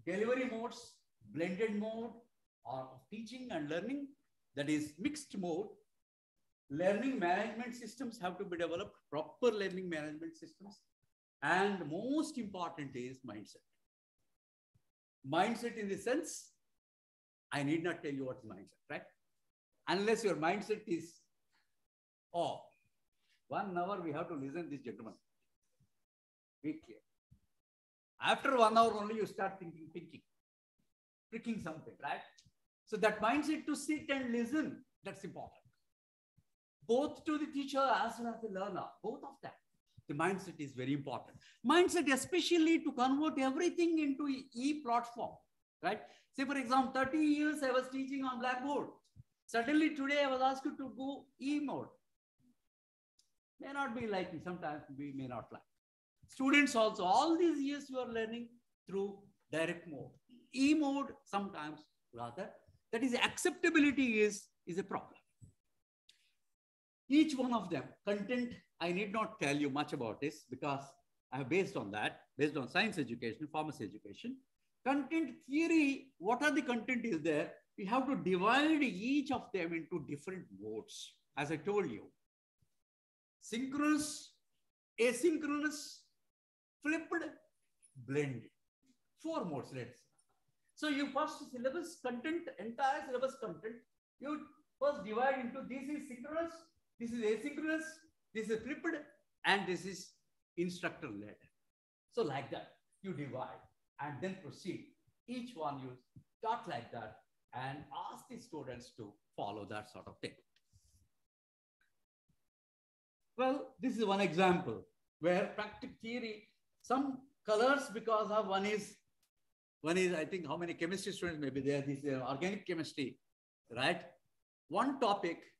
Delivery modes, blended mode of teaching and learning, that is mixed mode. Learning management systems have to be developed, proper learning management systems. And most important is mindset. Mindset in the sense, I need not tell you what is mindset, right? unless your mindset is, oh, 1 hour we have to listen to this gentleman. Be clear. After 1 hour only you start picking something, right? So that mindset to sit and listen, that's important. Both to the teacher as well as the learner, both of them. The mindset is very important. Mindset especially to convert everything into e-platform, right? Say for example, 30 years I was teaching on blackboard. Suddenly today I was asked to go e-mode. May not be liking, sometimes we may not like. Students also, all these years you are learning through direct mode. E-mode sometimes rather, that is acceptability is a problem. Each one of them, content, I need not tell you much about this because I have based on science education, pharmacy education. Content theory, what are the content is there? We have to divide each of them into different modes. As I told you, synchronous, asynchronous, flipped, blended. 4 modes, let's say. So you first syllabus content, entire syllabus content, you first divide into this is synchronous, this is asynchronous, this is flipped, and this is instructor-led. So like that, you divide and then proceed. Each one you start like that and ask the students to follow that sort of thing. Well, this is one example where practical theory, some colors because of one is I think how many chemistry students may be there, this is organic chemistry, right? One topic,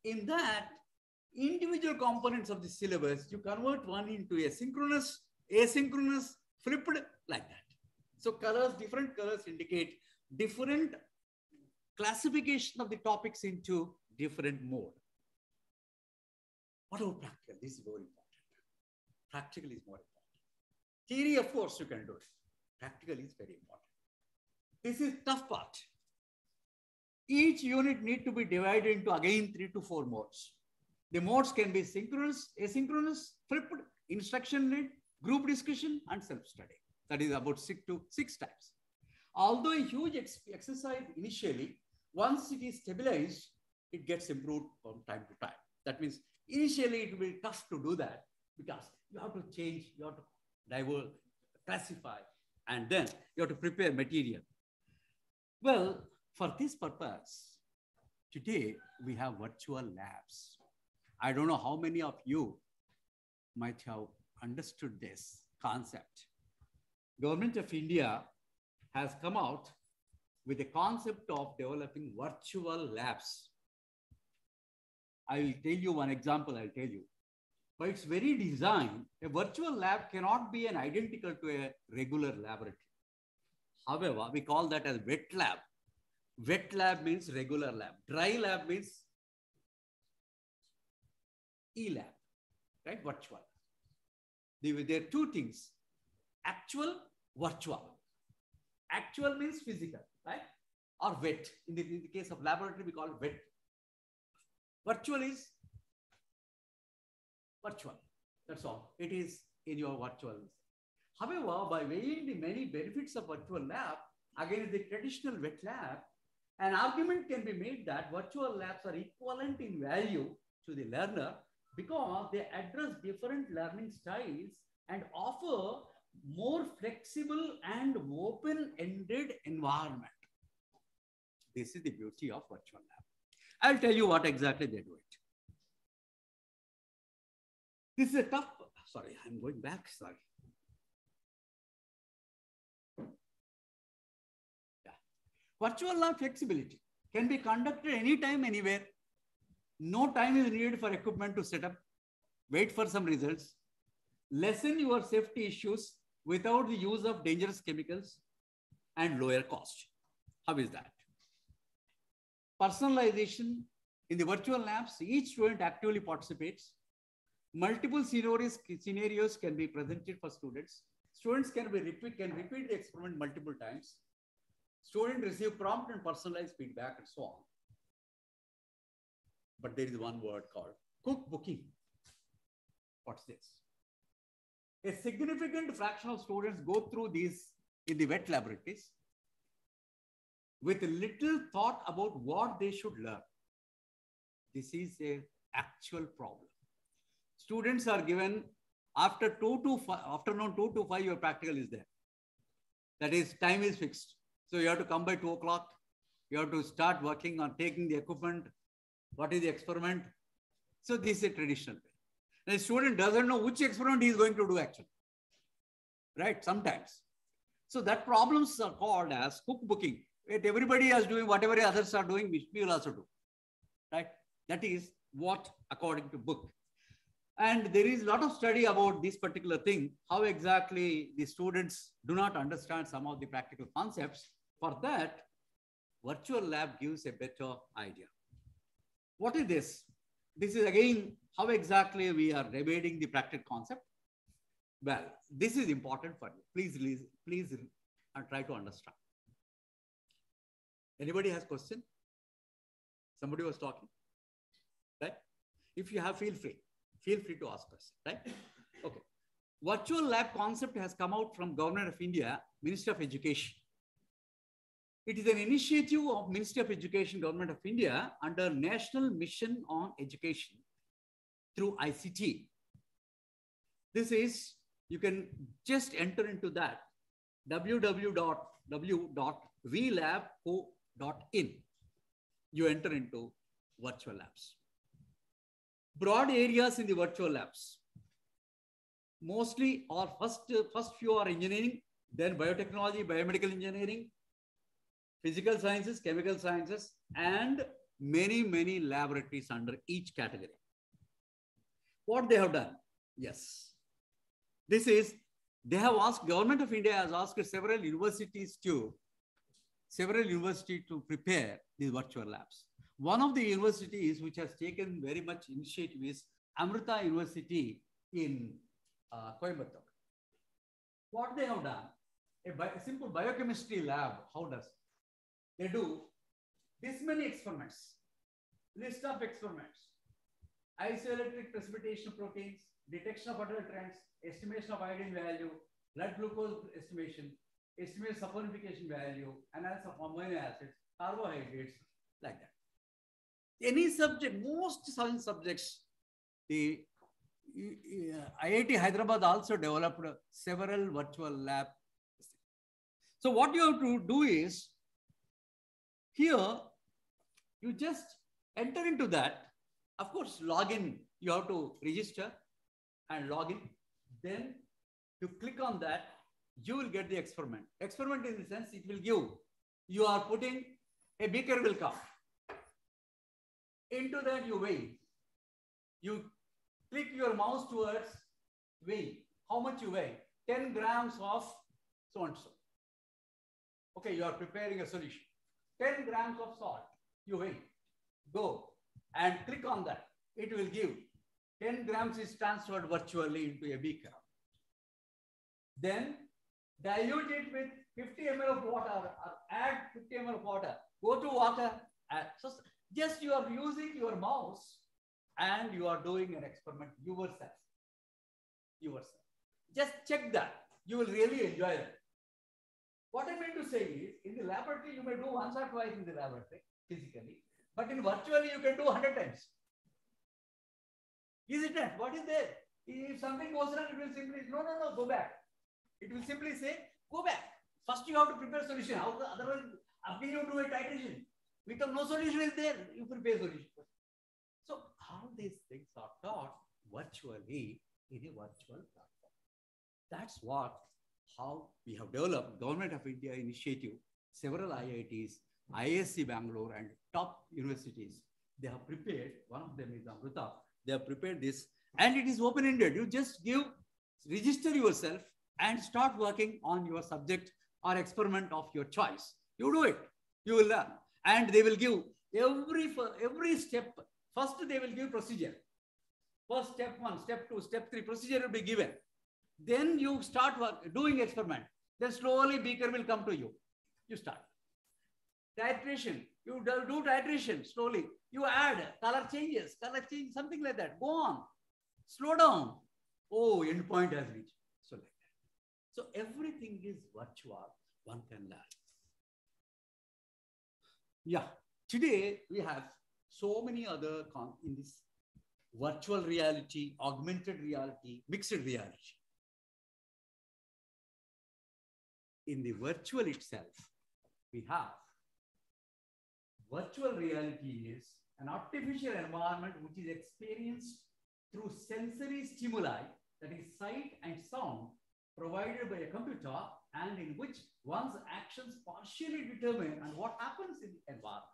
in that individual components of the syllabus, you convert one into asynchronous, asynchronous, flipped, like that. So colors, different colors indicate different classification of the topics into different mode. What about practical? This is very important. Practical is more important. Theory, of course, you can do it. Practical is very important. This is tough part. Each unit need to be divided into again 3 to 4 modes. The modes can be synchronous, asynchronous, flipped, instruction-led, group discussion, and self-study. That is about 6 types. Although a huge exercise initially, once it is stabilized, it gets improved from time to time. That means initially it will be tough to do that because you have to change, you have to divert, classify, and then you have to prepare material. Well, for this purpose, today we have virtual labs. I don't know how many of you might have understood this concept. Government of India has come out with the concept of developing virtual labs. I will tell you one example, I'll tell you. By its very design, a virtual lab cannot be an identical to a regular laboratory. However, we call that as wet lab. Wet lab means regular lab. Dry lab means e-lab, right? Virtual. There are 2 things, actual, virtual. Actual means physical, right? Or wet. In the case of laboratory, we call it wet. Virtual is virtual. That's all. It is in your virtual. However, by weighing the many benefits of virtual lab against the traditional wet lab, an argument can be made that virtual labs are equivalent in value to the learner because they address different learning styles and offer more flexible and open-ended environment. This is the beauty of virtual lab. I'll tell you what exactly they do it. This is a tough, sorry, I'm going back, sorry. Yeah. Virtual lab flexibility can be conducted anytime, anywhere. No time is needed for equipment to set up. Wait for some results. Lessen your safety issues without the use of dangerous chemicals and lower cost. How is that? Personalization in the virtual labs, each student actively participates. Multiple scenarios can be presented for students. Students can repeat the experiment multiple times. Students receive prompt and personalized feedback and so on. But there is one word called cookbooking. What's this? A significant fraction of students go through these in the wet laboratories with little thought about what they should learn. This is a actual problem. Students are given after 2 to 5, afternoon 2 to 5, your practical is there. That is, time is fixed. So you have to come by 2 o'clock. You have to start working on taking the equipment. What is the experiment? So this is a traditional way. The student doesn't know which experiment he is going to do actually. Right? Sometimes. So that problems are called as cookbooking. Everybody is doing whatever others are doing, we will also do. Right? That is what according to book. And there is a lot of study about this particular thing, how exactly the students do not understand some of the practical concepts. For that, virtual lab gives a better idea. What is this? This is again, how exactly we are evading the practical concept. Well, this is important for you. Please try to understand. Anybody has question? Somebody was talking, right? If you have, feel free to ask us, right? Okay. Virtual lab concept has come out from Government of India, Ministry of Education. It is an initiative of Ministry of Education, Government of India under National Mission on Education through ICT. This is, you can just enter into that, www.relabco.in. You enter into virtual labs. Broad areas in the virtual labs. Mostly or first few are engineering, then biotechnology, biomedical engineering, physical sciences, chemical sciences, and many laboratories under each category. What they have done? Yes. This is, they have asked, Government of India has asked several universities to prepare these virtual labs. One of the universities which has taken very much initiative is Amrita University in Coimbatore. What they have done, a simple biochemistry lab, how does it? They do this many experiments, list of experiments, isoelectric precipitation proteins, detection of adulterants, estimation of iodine value, blood glucose estimation, estimate saponification value, analysis of amino acids, carbohydrates, like that. Any subject, most science subjects, the IIT Hyderabad also developed several virtual lab. So what you have to do is, here, you just enter into that. Of course, log in, you have to register and log in. Then you click on that, you will get the experiment. Experiment in the sense, it will give, you are putting, a beaker will come. Into that you weigh. You click your mouse towards weigh. How much you weigh? 10 grams of so and so. Okay, you are preparing a solution. 10 grams of salt, you weigh. Go and click on that. It will give 10 grams is transferred virtually into a beaker. Then dilute it with 50 ml of water or add 50 ml of water. Go to water. So just you are using your mouse and you are doing an experiment yourself. Just check that. You will really enjoy it. What I mean to say is, in the laboratory, you may do once or twice in the laboratory, physically, but in virtually, you can do 100 times. Is it not? What is there? If something goes wrong, it will simply, no, go back. It will simply say, go back. First, you have to prepare solution. Otherwise, after you do a titration, because no solution is there, you prepare solution. So, how these things are taught virtually in a virtual platform. That's how we have developed Government of India initiative, several IITs, ISC Bangalore, and top universities. They have prepared, one of them is Amrita, they have prepared this, and it is open-ended. You just register yourself and start working on your subject or experiment of your choice. You do it, you will learn. And they will give every step. First, they will give procedure. First, step 1, step 2, step 3, procedure will be given. Then you start doing experiment. Then slowly beaker will come to you. You start. Titration. You do titration slowly. You add color changes, something like that. Go on. Slow down. Oh, endpoint has reached. So like that. So everything is virtual. One can learn. Yeah. Today we have so many other in this virtual reality, augmented reality, mixed reality. In the virtual itself, we have virtual reality is an artificial environment which is experienced through sensory stimuli, that is sight and sound, provided by a computer, and in which one's actions partially determine and what happens in the environment.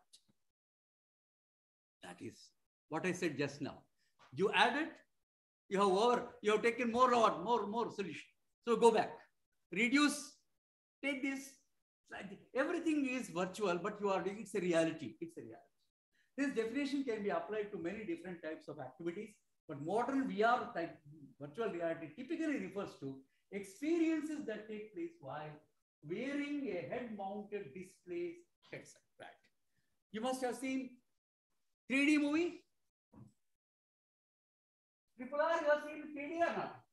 That is what I said just now. You add it, you have taken more solution. So go back, reduce, take this. Everything is virtual, but it's a reality. It's a reality. This definition can be applied to many different types of activities, but modern VR type virtual reality typically refers to experiences that take place while wearing a head-mounted display headset. Right? You must have seen 3D movie. People are seen 3D or not?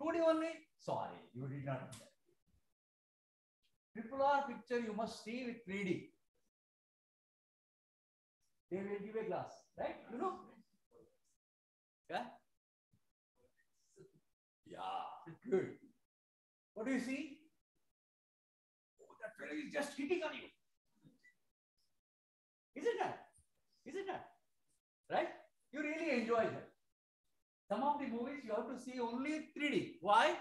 2D only? Sorry, you did not do that. RRR picture you must see with 3D. They will give a glass, right? You know? Yeah? Yeah, good. What do you see? Oh, that fellow is just hitting on you. Isn't that? Isn't that? Right? You really enjoy that. Some of the movies you have to see only 3D. Why?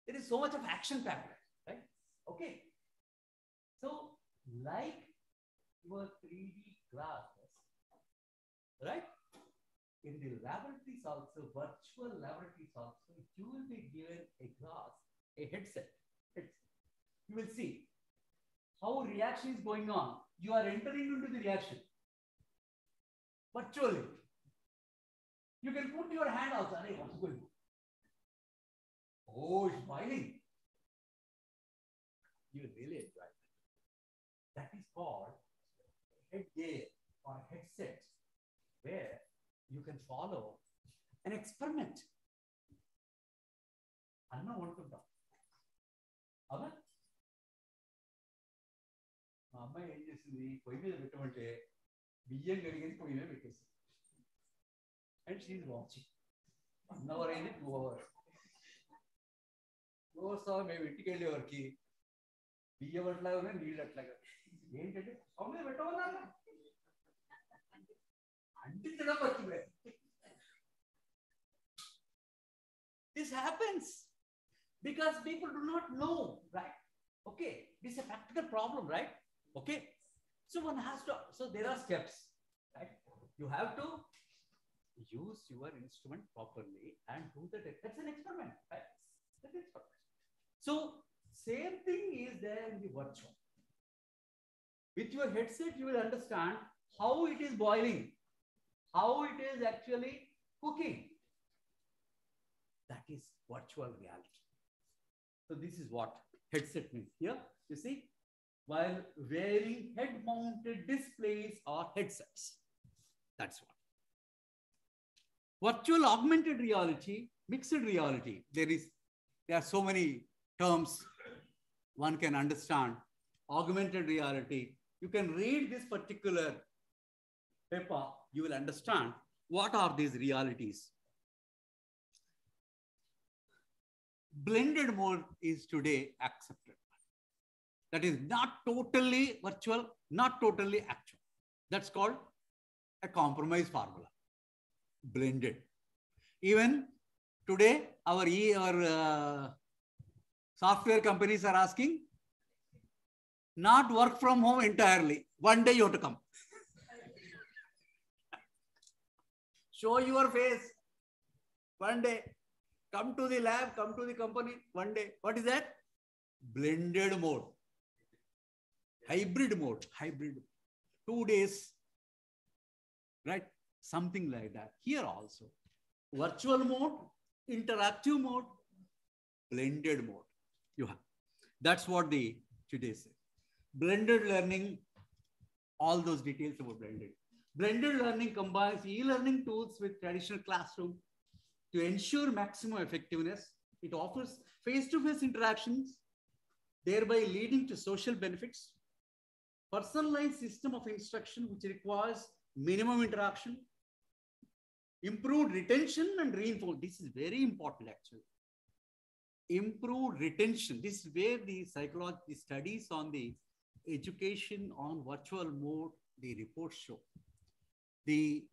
There is so much of action factor, right? Okay. So, like your 3D glasses, right? In the laboratories also, virtual laboratories also, you will be given a glass, a headset. You will see how reaction is going on. You are entering into the reaction virtually. You can put your hand also. Hey, what's going on? Oh, it's smiling. You really enjoy that. That is called headgear or headset, where you can follow an experiment. Anna vantunnam. Avva? Ma amma em chesindi poyi meeda pettamante biyyam kadigani poyi meeda pettesi. And she is watching. 1 hour and 2 hours. 2 hours are maybe intikeli varki biyyam atlaga neelu atlaga. Entante avame petavalla antitana parkide. This happens because people do not know, right? Okay, this is a practical problem, right? Okay, so one has to, so there are steps, right? You have to use your instrument properly and do that. That's an experiment, right? That's an experiment. So same thing is there in the virtual. With your headset, you will understand how it is boiling, how it is actually cooking. That is virtual reality. So this is what headset means. Here, you see, while wearing head-mounted displays or headsets. That's what. Virtual augmented reality, mixed reality. There are so many terms one can understand. Augmented reality. You can read this particular paper. You will understand what are these realities. Blended mode is today accepted. That is not totally virtual, not totally actual. That's called a compromise formula. Blended. Even today, our software companies are asking, not work from home entirely. One day you have to come. Show your face. One day. Come to the lab, come to the company. One day. What is that? Blended mode. Hybrid mode. Hybrid. 2 days. Right? Something like that. Here also. Virtual mode, interactive mode, blended mode. You have. That's what the today say. Blended learning, all those details about blended. Blended learning combines e-learning tools with traditional classroom to ensure maximum effectiveness. It offers face-to-face interactions, thereby leading to social benefits. personalized system of instruction which requires minimum interaction, improved retention and reinforcement. This is very important actually. Improved retention. This is where the psychology studies on the education on virtual mode, the reports show. The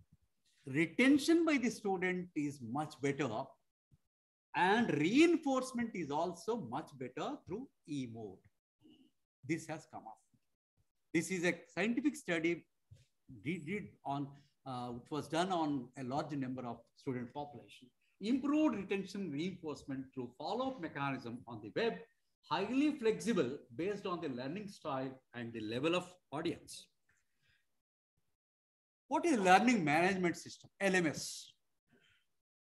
retention by the student is much better and reinforcement is also much better through e-mode. This has come up. This is a scientific study which was done on a large number of student population. Improved retention reinforcement through follow-up mechanism on the web, highly flexible based on the learning style and the level of audience. What is learning management system? LMS.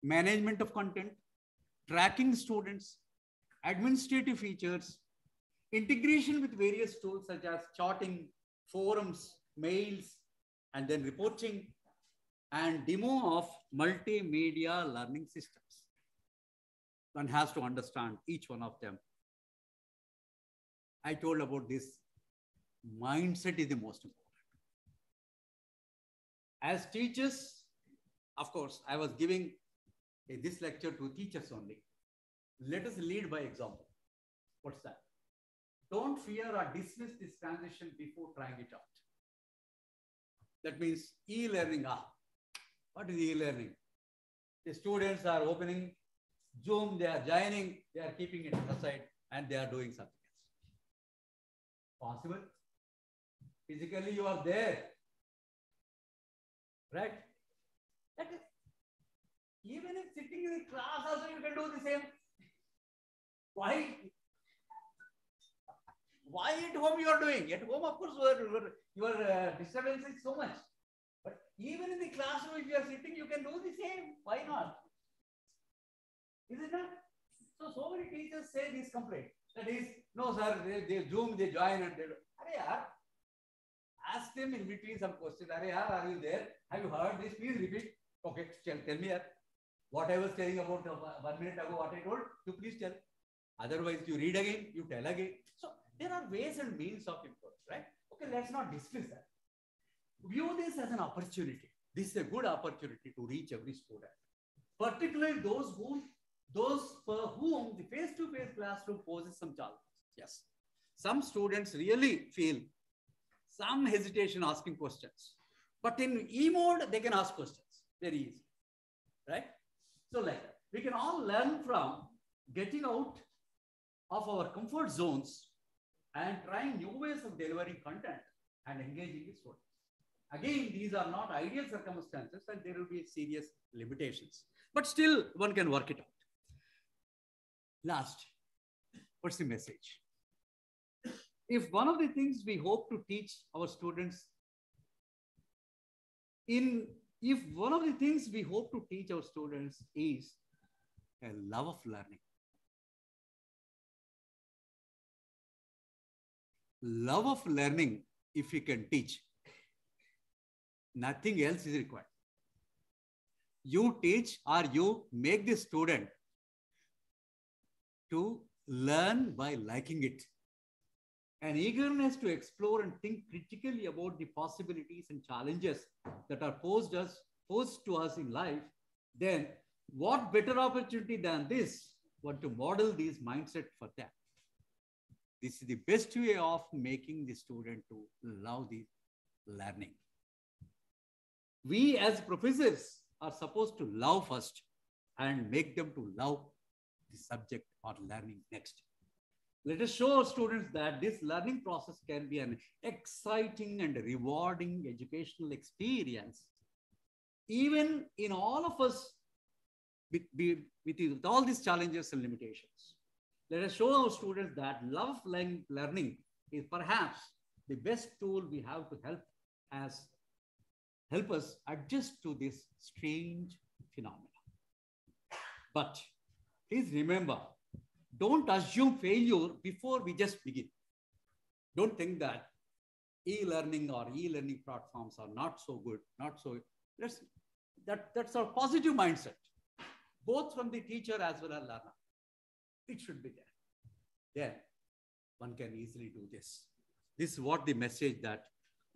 Management of content, tracking students, administrative features, integration with various tools such as charting, forums, mails, and then reporting, and demo of multimedia learning systems. One has to understand each one of them. I told about this. Mindset is the most important. As teachers, of course, I was giving this lecture to teachers only. Let us lead by example. What's that? Don't fear or dismiss this transition before trying it out. That means e-learning. What is e-learning? The students are opening Zoom, they are joining, they are keeping it aside, and they are doing something else. Possible? Physically, you are there. Right? That is, even if sitting in the class also, you can do the same. Why? Why at home you are doing? At home, of course, your disturbance is so much. But even in the classroom, if you are sitting, you can do the same. Why not? Is it not? So many teachers say this complaint. That is, no, sir, they Zoom, they join and they do. Ask them in between some questions. Are you there? Have you heard this? Please repeat. Okay, tell me. What I was telling about 1 minute ago, what I told, you please tell. Otherwise, you read again, you tell again. So there are ways and means of input, right? Okay, let's not dismiss that. View this as an opportunity. This is a good opportunity to reach every student, particularly those for whom the face-to-face classroom poses some challenges. Yes, some students really feel some hesitation asking questions, but in e-mode, they can ask questions very easy, right? So like that. We can all learn from getting out of our comfort zones and trying new ways of delivering content and engaging the students. Again, these are not ideal circumstances and there will be serious limitations, but still one can work it out. Last, what's the message? If one of the things we hope to teach our students is a love of learning. Love of learning, if we can teach, nothing else is required. You teach or you make the student to learn by liking it. An eagerness to explore and think critically about the possibilities and challenges that are posed to us in life, then what better opportunity than this one to model these mindset for them? This is the best way of making the student to love the learning. We as professors are supposed to love first and make them to love the subject or learning next. Let us show our students that this learning process can be an exciting and rewarding educational experience. Even in all of us, with all these challenges and limitations. Let us show our students that love of learning is perhaps the best tool we have to help us adjust to this strange phenomenon. But please remember, don't assume failure before we just begin. Don't think that e-learning or e-learning platforms are not so good, that's our positive mindset, both from the teacher as well as learner. It should be there. Then one can easily do this. This is what the message that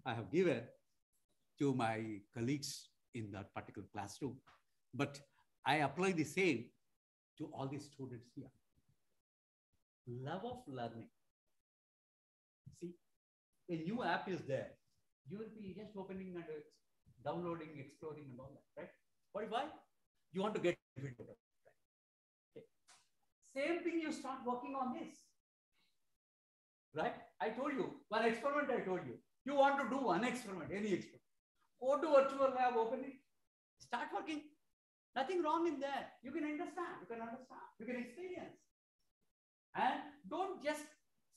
I have given to my colleagues in that particular classroom. But I apply the same to all the students here. Love of learning. See, a new app is there. You will be just opening and downloading, exploring and all that, right? Why? You want to get rid of it. Okay. Same thing, you start working on this. Right? I told you, one experiment I told you. You want to do one experiment, any experiment. Go to virtual lab, open it, start working. Nothing wrong in that. You can understand, you can experience. And don't just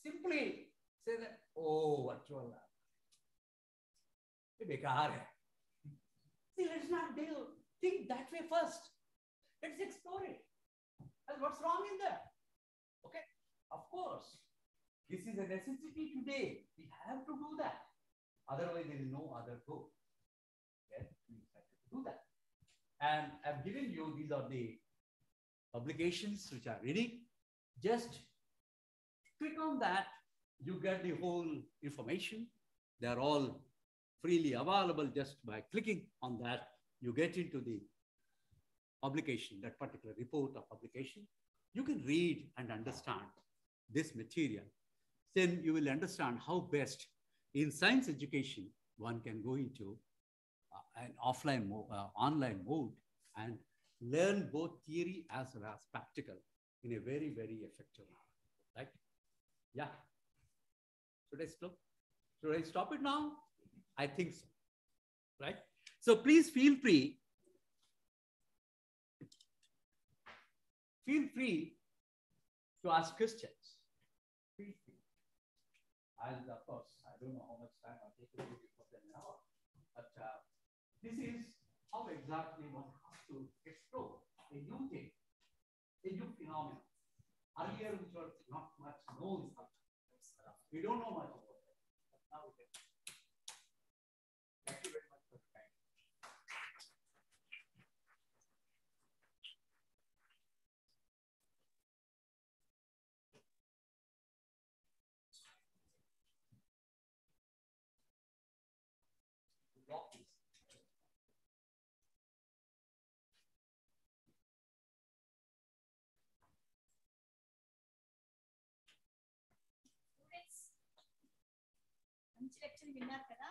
simply say that, oh, virtual lab. See, let's not think that way first. Let's explore it. And what's wrong in that? Okay, of course. This is a necessity today. We have to do that. Otherwise, there is no other goal. Okay? We have to do that. And I've given you, these are the publications which are reading. Just click on that. You get the whole information. They're all freely available. Just by clicking on that, you get into the publication, that particular report or publication. You can read and understand this material. Then you will understand how best in science education one can go into an offline online mode and learn both theory as well as practical in a very, very effective manner, right? Yeah. Should I stop it now? I think so, right? So please feel free to ask questions. Feel free. And of course, I don't know how much time I'll take to do it for an hour, but this is how exactly one has to explore a new thing, a new phenomenon. Earlier, which was not much known. We don't know much about it. But now we can. Thank you very much for the time. మంచి lecture విన్నారు కదా.